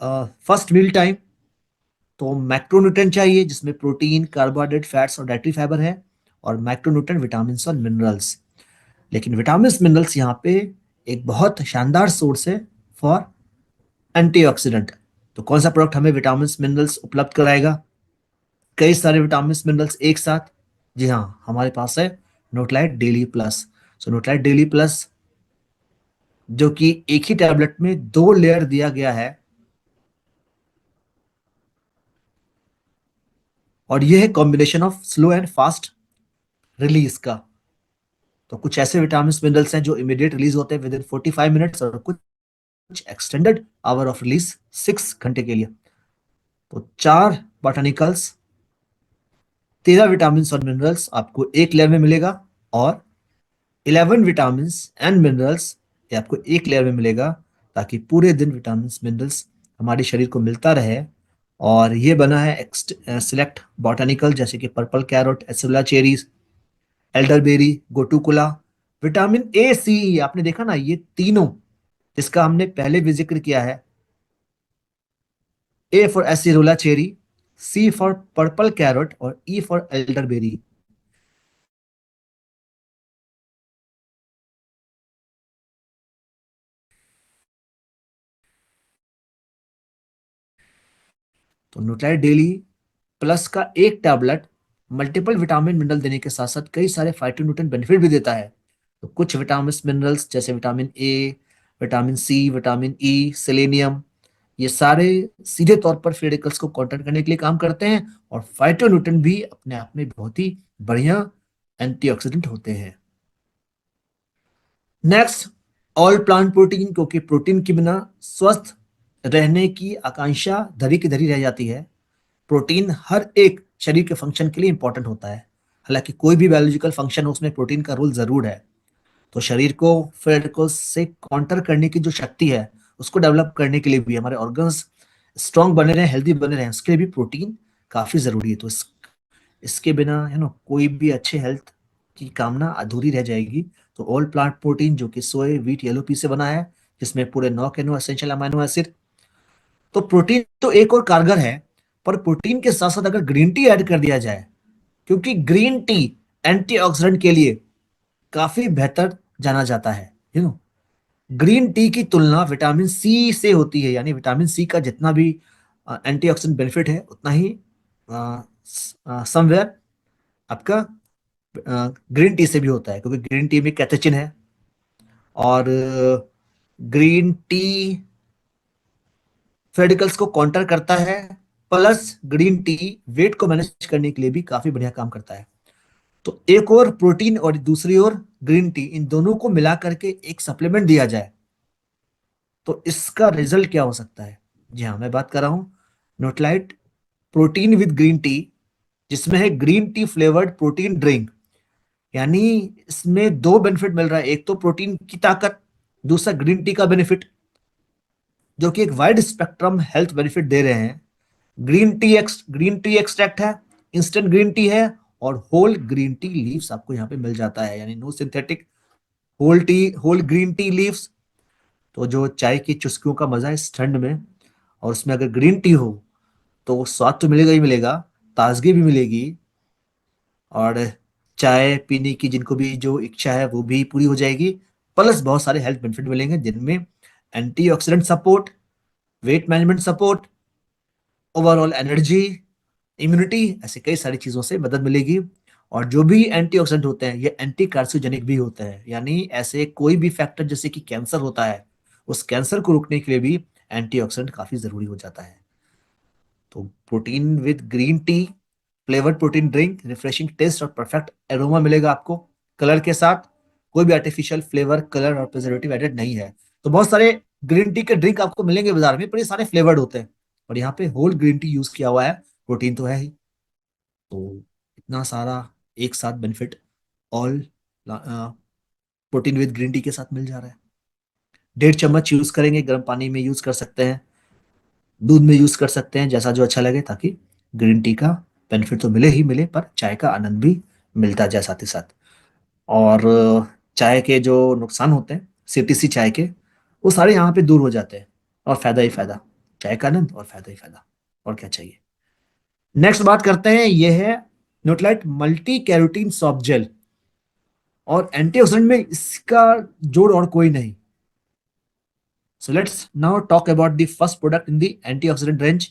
first meal time. तो मैक्रोन्यूट्रिएंट चाहिए जिसमें प्रोटीन, कार्बोहाइड्रेट, फैट्स और डाइटरी फाइबर है, और माइक्रोन्यूट्रिएंट विटामिन और मिनरल्स। लेकिन विटामिन मिनरल्स यहाँ पे एक बहुत शानदार सोर्स है फॉर एंटीऑक्सीडेंट। तो कौन सा प्रोडक्ट हमें विटामिन मिनरल्स उपलब्ध कराएगा? कई सारे विटामिन मिनरल्स एक साथ। जी हाँ, हमारे पास है न्यूट्राइट डेली प्लस। सो न्यूट्राइट डेली प्लस जो कि एक ही टैबलेट में 2 लेयर दिया गया है, और ये है combination of slow and fast release का। तो कुछ ऐसे विटामिन मिनरल्स हैं जो इमीडिएट रिलीज होते हैं विद इन 45 मिनट्स, और कुछ एक्सटेंडेड आवर ऑफ रिलीज 6 घंटे के लिए। तो 4 बॉटनिकल्स, 13 विटामिन और मिनरल्स आपको एक लेयर में मिलेगा, और 11 विटामिन एंड मिनरल्स ये आपको एक लेयर में मिलेगा, ताकि पूरे दिन विटामिन मिनरल्स हमारे शरीर को मिलता रहे। और ये बना है सिलेक्ट बॉटनिकल जैसे कि purple carrot, acerola cherries, elderberry, gotu kola. Vitamin A, C, आपने देखा ना, ये तीनों जिसका हमने पहले भी जिक्र किया है। A for acerola cherry, C for purple carrot, और ई फॉर एल्डरबेरी। तो न्यूट्राइट डेली प्लस का एक टैबलेट मल्टीपल विटामिन मिनरल देने के साथ साथ कई सारे फाइटोन्यूट्रिएंट बेनिफिट भी देता है। तो कुछ विटामिन मिनरल्स जैसे vitamin A, vitamin C, vitamin E, selenium, ये सारे सीधे तौर पर फ्री रेडिकल्स को काउंटर करने के लिए काम करते हैं, और फाइटोन्यूट्रिएंट भी अपने आप में बहुत ही बढ़िया एंटीऑक्सीडेंट होते हैं। नेक्स्ट, ऑल प्लांट प्रोटीन, क्योंकि प्रोटीन के बिना स्वस्थ रहने की आकांक्षा धरी की धरी रह जाती है। प्रोटीन हर एक शरीर के फंक्शन के लिए इंपॉर्टेंट होता है। हालांकि कोई भी बायोलॉजिकल फंक्शन हो उसमें प्रोटीन का रोल जरूर है। तो शरीर को फ्री रेडिकल्स से काउंटर करने की जो शक्ति है उसको डेवलप करने के लिए भी, हमारे ऑर्गन्स स्ट्रांग बने रहे, हेल्दी बने रहे, उसके लिए भी प्रोटीन काफी जरूरी है। तो इसके बिना कोई भी अच्छे हेल्थ की कामना अधूरी रह जाएगी। तो ऑल प्लांट प्रोटीन जो कि सोए, व्हीट, येलो पी से बना है, जिसमें पूरे 9 एनो एसेंशियल अमाइनो एसिड। तो प्रोटीन तो एक और कारगर है, पर प्रोटीन के साथ साथ अगर ग्रीन टी ऐड कर दिया जाए, क्योंकि ग्रीन टी एंटीऑक्सीडेंट के लिए काफी बेहतर जाना जाता है। ग्रीन टी की तुलना विटामिन सी से होती है, यानी विटामिन सी का जितना भी एंटीऑक्सीडेंट बेनिफिट है उतना ही समवेयर आपका ग्रीन टी से भी होता है, क्योंकि ग्रीन टी में कैथेचिन है, और ग्रीन टी रेडिकल्स को काउंटर करता है, प्लस ग्रीन टी वेट को मैनेज करने के लिए भी काफी बढ़िया काम करता है। तो एक और प्रोटीन और दूसरी ओर ग्रीन टी, इन दोनों को मिला करके एक सप्लीमेंट दिया जाए तो इसका रिजल्ट क्या हो सकता है? जी हाँ, मैं बात कर रहा हूं न्यूट्राइट प्रोटीन विद ग्रीन टी, जिसमें है green tea flavoured protein drink. यानी इसमें 2 बेनिफिट मिल रहा है, एक तो प्रोटीन की ताकत, दूसरा ग्रीन टी का बेनिफिट, जो कि एक वाइड स्पेक्ट्रम हेल्थ बेनिफिट दे रहे हैं। ग्रीन टी एक्सट्रैक्ट है, इंस्टेंट ग्रीन टी है, और होल ग्रीन टी लीव्स आपको यहाँ पे मिल जाता है, यानी no synthetic, whole green tea leaves. तो जो चाय की चुस्कियों का मजा है इस ठंड में, और उसमें अगर ग्रीन टी हो तो स्वाद तो मिलेगा ही मिलेगा, ताजगी भी मिलेगी, और चाय पीने की जिनको भी जो इच्छा है वो भी पूरी हो जाएगी। प्लस बहुत सारे हेल्थ बेनिफिट मिलेंगे जिनमें antioxidant support, weight management support, overall energy, immunity, ऐसे कई सारी चीजों से मदद मिलेगी। और जो भी एंटीऑक्सीडेंट होते हैं ये एंटी कार्सिनोजेनिक भी होते हैं, यानी ऐसे कोई भी फैक्टर जैसे कि कैंसर होता है, उस कैंसर को रोकने के लिए भी एंटीऑक्सीडेंट काफी जरूरी हो जाता है। तो protein with green tea, flavoured protein drink, refreshing taste और परफेक्ट एरोमा मिलेगा आपको कलर के साथ। कोई भी आर्टिफिशियल फ्लेवर, कलर और प्रिजर्वेटिव एडेड नहीं है। तो बहुत सारे ग्रीन टी के ड्रिंक आपको मिलेंगे बाजार में, पर ये सारे फ्लेवर्ड होते हैं, और यहाँ पे होल ग्रीन टी यूज किया हुआ है, प्रोटीन तो है ही। तो इतना सारा एक साथ benefit all protein with green T के साथ मिल जा रहा है। 1.5 चम्मच यूज करेंगे, गर्म पानी में यूज कर सकते हैं, दूध में यूज कर सकते हैं, जैसा जो अच्छा लगे, ताकि ग्रीन टी का बेनिफिट तो मिले ही मिले, पर चाय का आनंद भी मिलता जाए साथ ही साथ। और चाय के जो नुकसान होते हैं सीटीसी चाय के, वो सारे यहाँ पे दूर हो जाते हैं, और फायदा ही फायदा, चाय का आनंद और फायदा ही फायदा, और क्या चाहिए। नेक्स्ट बात करते हैं, ये है न्यूट्रालाइट मल्टी कैरोटीन सॉफ्ट जेल, और एंटीऑक्सीडेंट में इसका जोड़ और कोई नहीं। So let's now talk about the first product in the antioxidant range,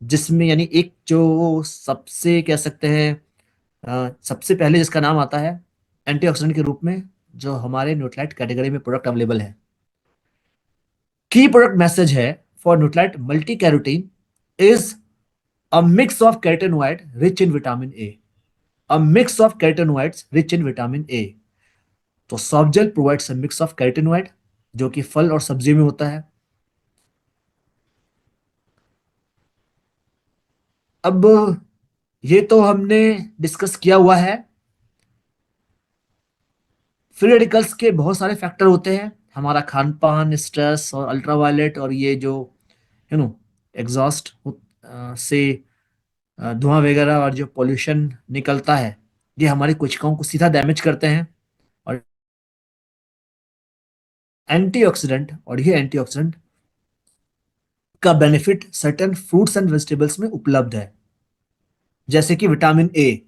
जिसमें यानी एक जो सबसे कह सकते हैं सबसे पहले जिसका नाम आता है एंटीऑक्सीडेंट के रूप में, जो हमारे न्यूट्रालाइट कैटेगरी में प्रोडक्ट अवेलेबल है। की प्रोडक्ट मैसेज है for Nutrilite multi carotene is a mix of carotenoid rich in vitamin A, a mix of carotenoids rich in vitamin A. तो soft gel provides a mix of carotenoid, जो कि फल और सब्जी में होता है। अब ये तो हमने डिस्कस किया हुआ है। फ्री रेडिकल्स के बहुत सारे फैक्टर होते हैं, हमारा खान पान, स्ट्रेस और अल्ट्रावायलेट, और ये जो यू नो एग्जॉस्ट से धुआं वगैरह और जो पोल्यूशन निकलता है, ये हमारी कोशिकाओं को सीधा डैमेज करते हैं। और एंटीऑक्सीडेंट, और ये एंटीऑक्सीडेंट का benefit certain fruits and vegetables में उपलब्ध है, जैसे कि विटामिन ए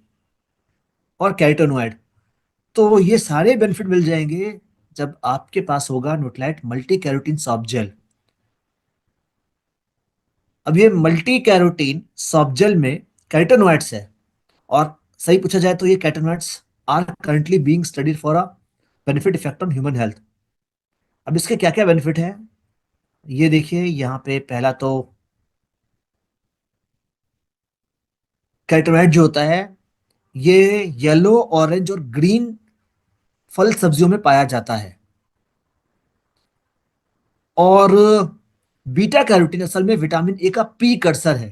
और कैरोटीनॉइड। तो ये सारे बेनिफिट मिल जाएंगे जब आपके पास होगा Nutrilite multi carotene soft gel. अब ये मल्टी कैरोटीन सॉफ्ट जेल में कैरोटीनॉइड्स है, और सही पूछा जाए तो ये carotenoids are currently being studied for a benefit effect on human health. अब इसके क्या क्या बेनिफिट है, ये देखिए यहाँ पे पहला तो कैरोटीनॉइड जो होता है ये येलो, ऑरेंज और ग्रीन फल सब्जियों में पाया जाता है। और बीटा कैरोटीन असल में विटामिन ए का प्री कर्सर है।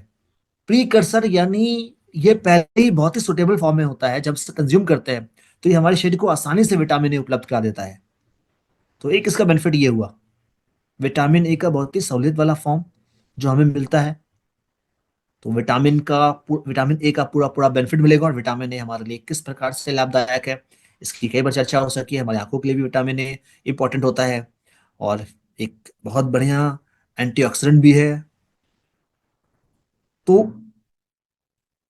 प्री कर्सर यानी ये पहले ही बहुत ही सुटेबल फॉर्म में होता है, जब इसे कंज्यूम करते हैं तो ये हमारे शरीर को आसानी से विटामिन ए उपलब्ध करा देता है। तो एक इसका बेनिफिट ये हुआ, विटामिन ए का बहुत ही सहूलियत वाला फॉर्म जो हमें मिलता है। तो विटामिन ए का पूरा पूरा बेनिफिट मिलेगा। और विटामिन ए हमारे लिए किस प्रकार से लाभदायक है, इसकी कई बार चर्चा हो सकी है। हमारी आंखों के लिए भी विटामिन ए इंपॉर्टेंट होता है, और एक बहुत बढ़िया एंटीऑक्सीडेंट भी है। तो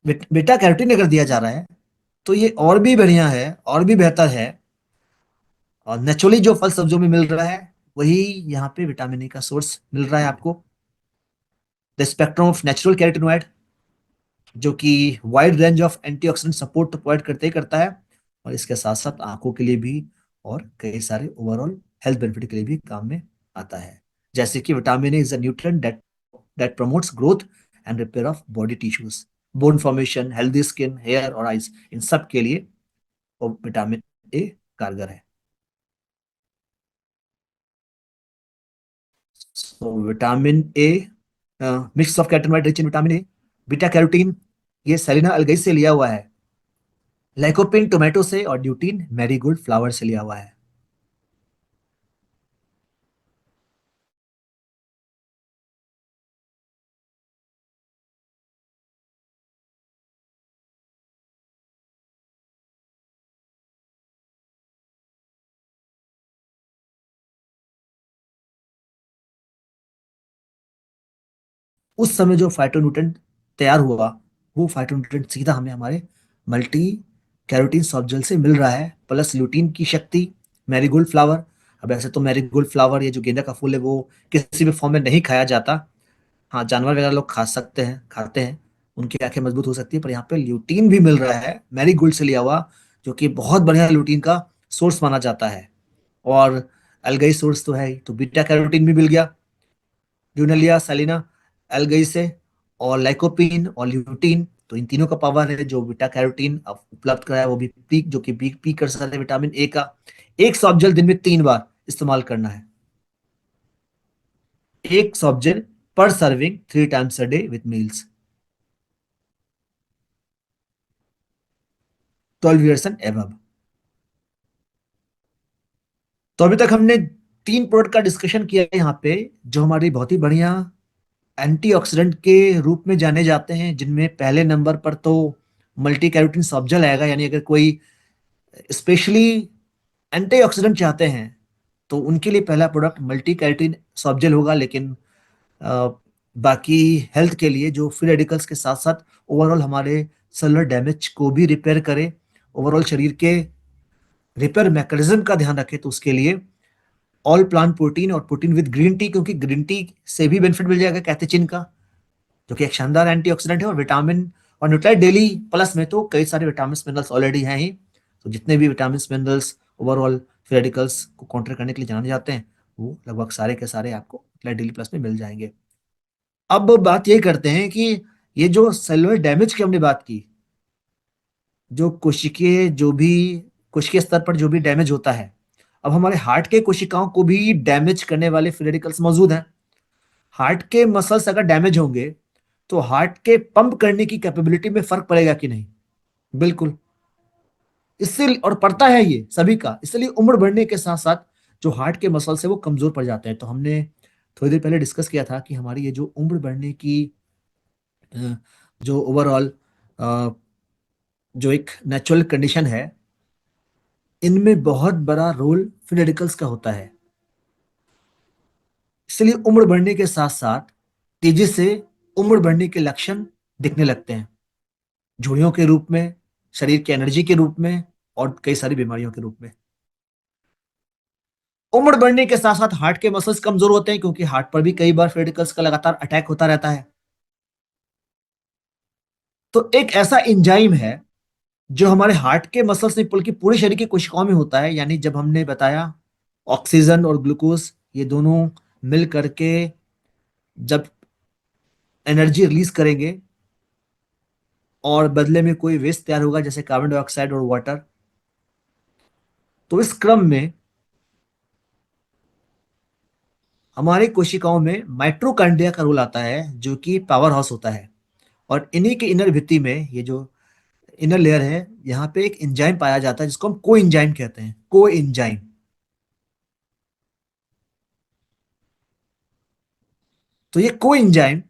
बेटा कैरोटीन अगर दिया जा रहा है तो ये और भी बढ़िया है, और भी बेहतर है। और नेचुरली जो फल सब्जियों में मिल रहा है वही यहाँ पे विटामिन ए का सोर्स मिल रहा है आपको। The spectrum of natural carotenoid, जो कि wide range of antioxidant support तो प्रोवाइड करते ही करता है, और इसके साथ साथ आंखों के लिए भी और कई सारे ओवरऑल हेल्थ बेनिफिट के लिए भी काम में आता है। जैसे कि vitamin A is a nutrient that promotes growth and repair of body tissues, bone formation, healthy skin, hair और आइज, इन सब के लिए विटामिन ए कारगर है। So vitamin A, mix of carotenoid rich in vitamin A, beta carotene ये सेलिना अलगई से लिया हुआ है, लाइकोपिन टोमेटो से, और ड्यूटीन मैरीगोल्ड फ्लावर से लिया हुआ है। उस समय जो फाइटोन्यूट्रिएंट तैयार हुआ वो फाइटोन्यूट्रिएंट सीधा हमें हमारे मल्टी कैरोटीन सॉफ्ट जेल से मिल रहा है, प्लस ल्यूटीन की शक्ति। मैरीगोल्ड फ्लावर, अब ऐसे तो मैरीगोल्ड फ्लावर, ये जो गेंदा का फूल है, वो किसी भी फॉर्म में नहीं खाया जाता। हाँ, जानवर वगैरह लोग खा सकते हैं, खाते हैं, उनकी आंखें मजबूत हो सकती है, पर यहाँ पे ल्यूटीन भी मिल रहा है मैरीगोल्ड से लिया हुआ, जो कि बहुत बढ़िया ल्यूटीन का सोर्स माना जाता है। और एल्गाई सोर्स तो है ही, तो बीटा कैरोटीन भी मिल गया ड्यूनेलिया सैलिना एल्गाई से, और लाइकोपीन और ल्यूटीन। तो इन तीनों का पावर है जो बीटा कैरोटीन अब उपलब्ध कराया, वो भी पीक, जो कि पीक पीक कर सकते हैं विटामिन ए का। एक सॉफ्ट जेल दिन में 3 बार इस्तेमाल करना है, एक सॉफ्ट जेल पर serving 3 times a day with meals, 12 years and above. तो अभी तक हमने 3 प्रोडक्ट का डिस्कशन किया है यहाँ पे, जो हमारी बहुत ही बढ़िया एंटीऑक्सीडेंट के रूप में जाने जाते हैं, जिनमें पहले नंबर पर तो मल्टी कैरोटीन सॉफ्ट जेल आएगा। यानी अगर कोई स्पेशली एंटीऑक्सीडेंट चाहते हैं तो उनके लिए पहला product multi carotene soft jail होगा। लेकिन अ, बाकी हेल्थ के लिए जो फ्री रेडिकल्स के साथ साथ ओवरऑल हमारे सेलुलर डैमेज को भी रिपेयर करे, ओवरऑल शरीर के रिपेयर मैकेनिज्म का ध्यान रखे, तो उसके लिए ऑल प्लांट प्रोटीन और प्रोटीन विद ग्रीन टी, क्योंकि ग्रीन टी से भी बेनिफिट मिल जाएगा कैथेचिन का, जो कि एक शानदार एंटीऑक्सीडेंट है। और विटामिन और न्यूट्राइट डेली प्लस में तो कई सारे विटामिन मिनरल्स ऑलरेडी हैं ही। तो जितने भी vitamin minerals overall free radicals को काउंटर करने के लिए जाने जाते हैं, वो लगभग सारे के सारे आपको न्यूट्राइट डेली प्लस में मिल जाएंगे। अब बात ये करते हैं कि ये जो सेलुलर डैमेज की हमने बात की, जो कोशिकीय जो भी कोशिकीय स्तर पर जो भी डैमेज होता है, अब हमारे हार्ट के कोशिकाओं को भी डैमेज करने वाले फ्री रेडिकल्स मौजूद हैं। हार्ट के मसल्स अगर डैमेज होंगे तो हार्ट के पंप करने की कैपेबिलिटी में फर्क पड़ेगा कि नहीं? बिल्कुल। इससे और पड़ता है ये सभी का, इसलिए उम्र बढ़ने के साथ साथ जो हार्ट के मसल्स है वो कमजोर पड़ जाते हैं। तो हमने थोड़ी देर पहले डिस्कस किया था कि हमारी ये जो उम्र बढ़ने की अ, जो ओवरऑल जो एक नेचुरल कंडीशन है, इनमें बहुत बड़ा रोल फ्री रेडिकल्स का होता है। इसलिए उम्र बढ़ने के साथ साथ तेजी से उम्र बढ़ने के लक्षण दिखने लगते हैं, झुर्रियों के रूप में, शरीर की एनर्जी के रूप में, और कई सारी बीमारियों के रूप में। उम्र बढ़ने के साथ साथ हार्ट के मसल्स कमजोर होते हैं, क्योंकि हार्ट पर भी कई बार फ्री रेडिकल्स का लगातार अटैक होता रहता है। तो एक ऐसा एंजाइम है जो हमारे हार्ट के मसल्स नहीं बल्कि पूरे शरीर की कोशिकाओं में होता है। यानी जब हमने बताया ऑक्सीजन और ग्लूकोज ये दोनों मिल करके जब एनर्जी रिलीज करेंगे और बदले में कोई वेस्ट तैयार होगा जैसे कार्बन डाइऑक्साइड और वाटर, तो इस क्रम में हमारी कोशिकाओं में माइट्रोकांड्रिया का रोल आता है, जो कि पावर हाउस होता है। और इन्हीं के इनर भित्ति में, ये जो इनर लेयर है, यहाँ पे एक एंजाइम पाया जाता है जिसको हम को एंजाइम कहते हैं, को एंजाइम। तो ये को एंजाइम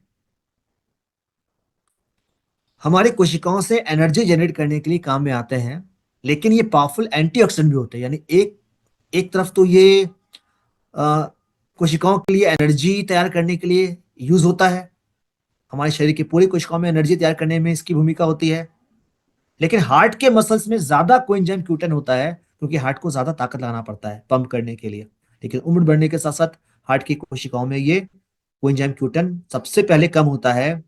हमारी कोशिकाओं से एनर्जी जनरेट करने के लिए काम में आते हैं। लेकिन ये पावरफुल एंटीऑक्सीडेंट भी होते हैं। यानी एक एक तरफ तो ये कोशिकाओं के लिए एनर्जी तैयार करने के लिए यूज होता है, हमारे शरीर की पूरी कोशिकाओं में एनर्जी तैयार करने में इसकी भूमिका होती है। लेकिन हार्ट के मसल्स में ज्यादा कोएंजाइम क्यूटन होता है, क्योंकि हार्ट को ज्यादा ताकत लगाना पड़ता है पंप करने के लिए। लेकिन उम्र बढ़ने के साथ साथ हार्ट की कोशिकाओं में ये कोएंजाइम क्यूटन सबसे पहले कम होता है।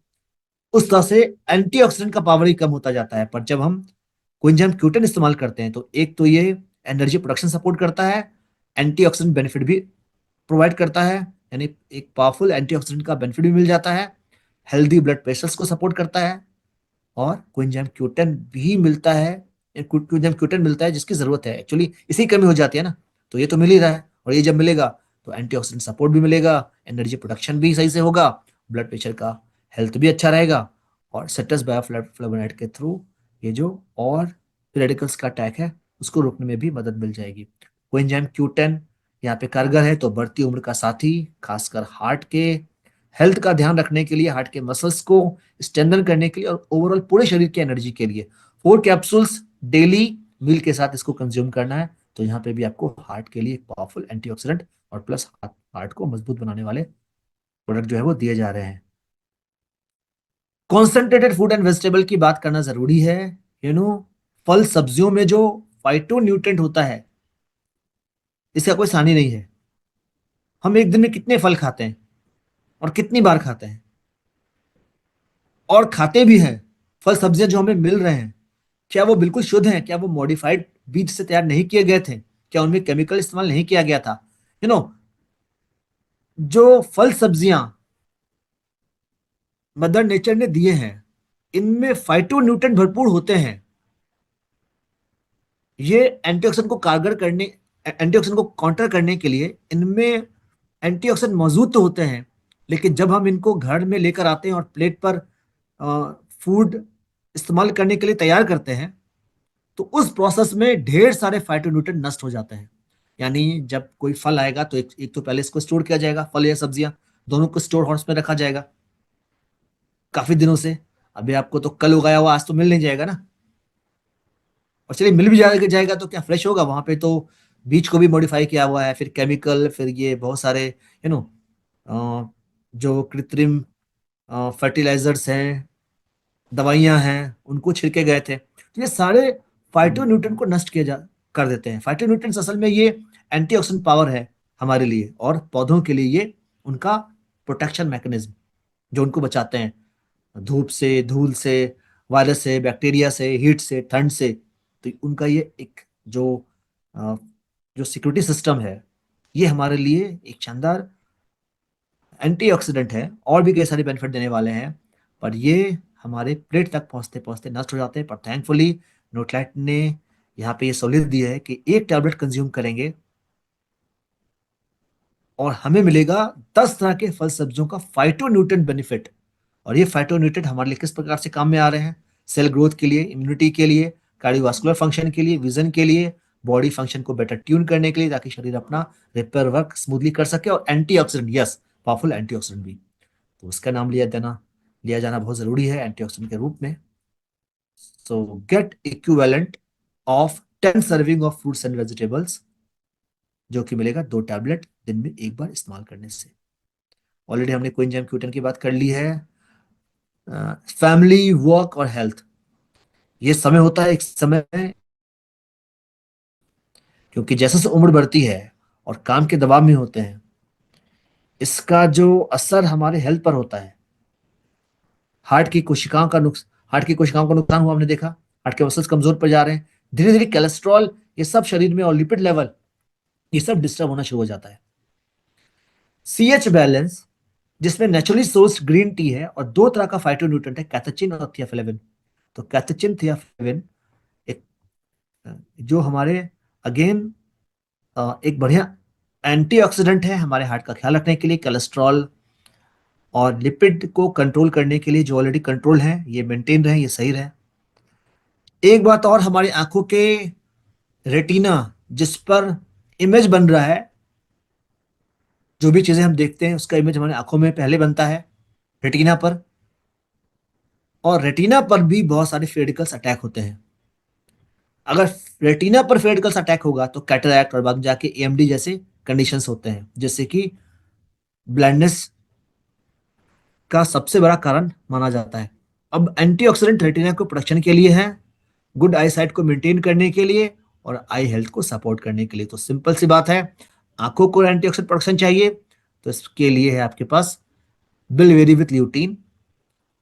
उस तरह से एंटीऑक्सीडेंट का पावर ही कम होता जाता है। पर जब हम कोएंजाइम क्यूटन इस्तेमाल करते हैं तो एक तो ये एनर्जी प्रोडक्शन सपोर्ट करता है, एंटीऑक्सीडेंट बेनिफिट भी प्रोवाइड करता है, यानी एक पावरफुल एंटीऑक्सीडेंट का बेनिफिट भी मिल जाता है, हेल्दी ब्लड प्रेशर्स को सपोर्ट करता है, और कोएंजाइम क्यूटन भी मिलता है। कोएंजाइम क्यूटन मिलता है जिसकी जरूरत है, एक्चुअली इसी कमी हो जाती है ना। तो ये तो मिल ही रहा है, और ये जब मिलेगा तो एंटीऑक्सीडेंट सपोर्ट भी मिलेगा, एनर्जी प्रोडक्शन भी सही से होगा, ब्लड प्रेशर का हेल्थ भी अच्छा रहेगा, और सिट्रस बायोफ्लावोनाइड के थ्रू ये जो और रेडिकल्स का अटैक है उसको रोकने में भी मदद मिल जाएगी। कोएंजाइम क्यूटन यहाँ पे कारगर है, तो बढ़ती उम्र का साथी, खासकर हार्ट के हेल्थ का ध्यान रखने के लिए, हार्ट के मसल्स को स्ट्रेंथन करने के लिए, और ओवरऑल पूरे शरीर की एनर्जी के लिए 4 कैप्सूल्स डेली मील के साथ इसको कंज्यूम करना है। तो यहाँ पे भी आपको हार्ट के लिए एक पावरफुल एंटीऑक्सीडेंट और प्लस हार्ट को मजबूत बनाने वाले प्रोडक्ट जो है वो दिए जा रहे हैं। कॉन्सेंट्रेटेड फूड एंड वेजिटेबल की बात करना जरूरी है। यू नो फल सब्जियों में जो फाइटो न्यूट्रेंट होता है, इसका कोई सानी नहीं है। हम एक दिन में कितने फल खाते हैं और कितनी बार खाते हैं, और खाते भी हैं। फल सब्जियां जो हमें मिल रहे हैं, क्या वो बिल्कुल शुद्ध हैं? क्या वो मॉडिफाइड बीज से तैयार नहीं किए गए थे? क्या उनमें केमिकल इस्तेमाल नहीं किया गया था? यू नो जो फल सब्जियां मदर नेचर ने दिए हैं, इनमें फाइटो न्यूट्रेंट भरपूर होते हैं। ये एंटीऑक्सीडेंट को कारगर करने एंटीऑक्सीडेंट को काउंटर करने के लिए इनमें एंटीऑक्सीडेंट मौजूद तो होते हैं, लेकिन जब हम इनको घर में लेकर आते हैं और प्लेट पर फूड इस्तेमाल करने के लिए तैयार करते हैं, तो उस प्रोसेस में ढेर सारे फाइटोन्यूट्रिएंट नष्ट हो जाते हैं। यानी जब कोई फल आएगा तो एक तो पहले इसको स्टोर किया जाएगा, फल या सब्जियां दोनों को स्टोर हाउस में रखा जाएगा काफी दिनों से। अभी आपको तो कल उगाया हुआ आज तो मिल नहीं जाएगा ना। और चलिए मिल भी जाएगा तो क्या फ्रेश होगा? वहां पे तो बीज को भी मॉडिफाई किया हुआ है, फिर केमिकल, फिर ये बहुत सारे जो कृत्रिम फर्टिलाइजर्स हैं, दवाइयां हैं, उनको छिड़के गए थे। तो ये सारे फाइटोन्यूट्रिएंट को नष्ट किया जा कर देते हैं। फाइटोन्यूट्रिएंट्स असल में ये एंटीऑक्सीडेंट पावर है हमारे लिए, और पौधों के लिए ये उनका प्रोटेक्शन मैकेनिज्म, जो उनको बचाते हैं धूप से, धूल से, वायरस से, बैक्टीरिया से, हीट से, ठंड से। तो उनका ये एक अ, जो सिक्योरिटी सिस्टम है, ये हमारे लिए एक शानदार एंटीऑक्सीडेंट है। और भी कई सारे बेनिफिट देने वाले हैं, पर ये हमारे प्लेट तक पहुंचते पहुंचते नष्ट हो जाते हैं। पर थैंकफुली न्यूट्राइट ने यहाँ पे ये सहूलियत दी है कि एक टैबलेट कंज्यूम करेंगे और हमें मिलेगा 10 तरह के फल सब्जियों का फाइटोन्यूट्रिएंट बेनिफिट। और ये फाइटोन्यूट्रिएंट हमारे लिए किस प्रकार से काम में आ रहे हैं? सेल ग्रोथ के लिए, इम्यूनिटी के लिए, कार्डियोवास्कुलर फंक्शन के लिए, विजन के लिए, बॉडी फंक्शन को बेटर ट्यून करने के लिए, ताकि शरीर अपना रिपेयर वर्क स्मूथली कर सके। और एंटीऑक्सीडेंट, यस, पावरफुल एंटीऑक्सीडेंट भी, तो उसका नाम लिया जाना बहुत जरूरी है एंटीऑक्सीडेंट के रूप में। सो gate equivalent of 10 serving of fruits and vegetables, जो कि मिलेगा 2 टैबलेट दिन में एक बार इस्तेमाल करने से। ऑलरेडी हमने कोएंजाइम Q10 की बात कर ली है। फैमिली, वर्क और हेल्थ, ये समय होता है एक समय, क्योंकि जैसे जैसे उम्र बढ़ती है और काम के दबाव में होते हैं, इसका जो असर हमारे हेल्थ पर होता है, हार्ट की कोशिकाओं का नुकसान हुआ, हमने देखा। हार्ट के मसल्स कमजोर पड़ जा रहे हैं, धीरे धीरे कोलेस्ट्रॉल, ये सब शरीर में, और लिपिड लेवल, ये सब डिस्टर्ब होना शुरू हो जाता है। सीएच बैलेंस, जिसमें नेचुरली सोर्स्ड ग्रीन टी है, और 2 तरह का फाइटोन्यूट्रिएंट है, कैथेचिन और थियाफ्लेविन। तो कैथेचिन, थियाफ्लेविन एक जो हमारे अगेन एक बढ़िया एंटीऑक्सीडेंट है हमारे हार्ट का ख्याल रखने के लिए, कोलेस्ट्रॉल और लिपिड को कंट्रोल करने के लिए, जो ऑलरेडी कंट्रोल है ये मेंटेन रहे, ये सही रहे। एक बात और, हमारी आंखों के रेटिना, जिस पर इमेज बन रहा है, जो भी चीजें हम देखते हैं उसका इमेज हमारी आंखों में पहले बनता है, रेटिना पर। और रेटिना पर भी बहुत सारे फ्री रेडिकल्स अटैक होते हैं। अगर रेटिना पर फ्री रेडिकल्स अटैक होगा तो कैटरैक्ट और बाद में जाके एएमडी जैसे कंडीशंस होते हैं, जैसे कि ब्लाइंडनेस का सबसे बड़ा कारण माना जाता है। अब एंटीऑक्सीडेंट रेटिना को प्रोटेक्शन के लिए है, गुड आई साइट को मेंटेन करने के लिए, और आई हेल्थ को सपोर्ट करने के लिए। तो सिंपल सी बात है, आंखों को एंटीऑक्सीडेंट प्रोटेक्शन चाहिए, तो इसके लिए है आपके पास बिलवेरी विथ ल्यूटीन।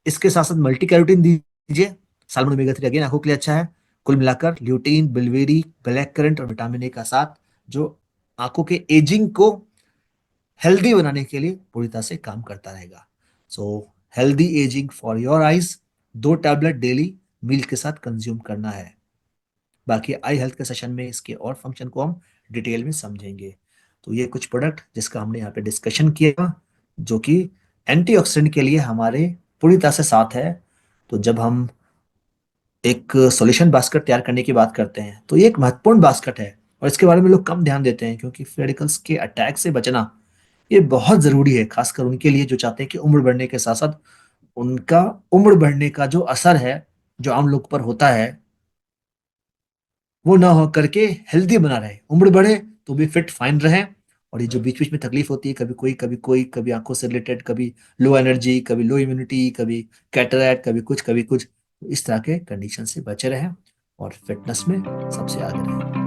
इसके साथ साथ मल्टी कैरोटीन दीजिए, साल्मन ओमेगा 3 अगेन आंखों के लिए अच्छा है। कुल मिलाकर ल्यूटीन, बिलवेरी, ब्लैक करंट और विटामिन ए का साथ, जो आंखों के एजिंग को हेल्दी बनाने के लिए पूरी तरह से काम करता रहेगा। So healthy ageing for your eyes, 2 tablet daily meal के साथ कंज्यूम करना है। बाकी आई हेल्थ के सेशन में इसके और फंक्शन को हम डिटेल में समझेंगे। तो ये कुछ प्रोडक्ट जिसका हमने यहाँ पे डिस्कशन किया, जो कि एंटीऑक्सीडेंट के लिए हमारे पूरी तरह से साथ है। तो जब हम एक सॉल्यूशन बास्केट तैयार करने की बात करते हैं, तो ये एक महत्वपूर्ण बास्केट है, और इसके बारे में लोग कम ध्यान देते हैं, क्योंकि फ्री रेडिकल्स के अटैक से बचना ये बहुत जरूरी है, खासकर उनके लिए जो चाहते हैं कि उम्र बढ़ने के साथ साथ उनका उम्र बढ़ने का जो असर है, जो आम लोग पर होता है, वो ना हो करके हेल्दी बना रहे, उम्र बढ़े तो भी फिट फाइन रहे, और ये जो बीच बीच में तकलीफ होती है, कभी कोई, कभी आंखों से रिलेटेड, कभी लो एनर्जी, कभी लो इम्यूनिटी, कभी कैटरैक्ट, कभी कुछ, इस तरह के कंडीशन से बचे रहें और फिटनेस में सबसे आगे रहें।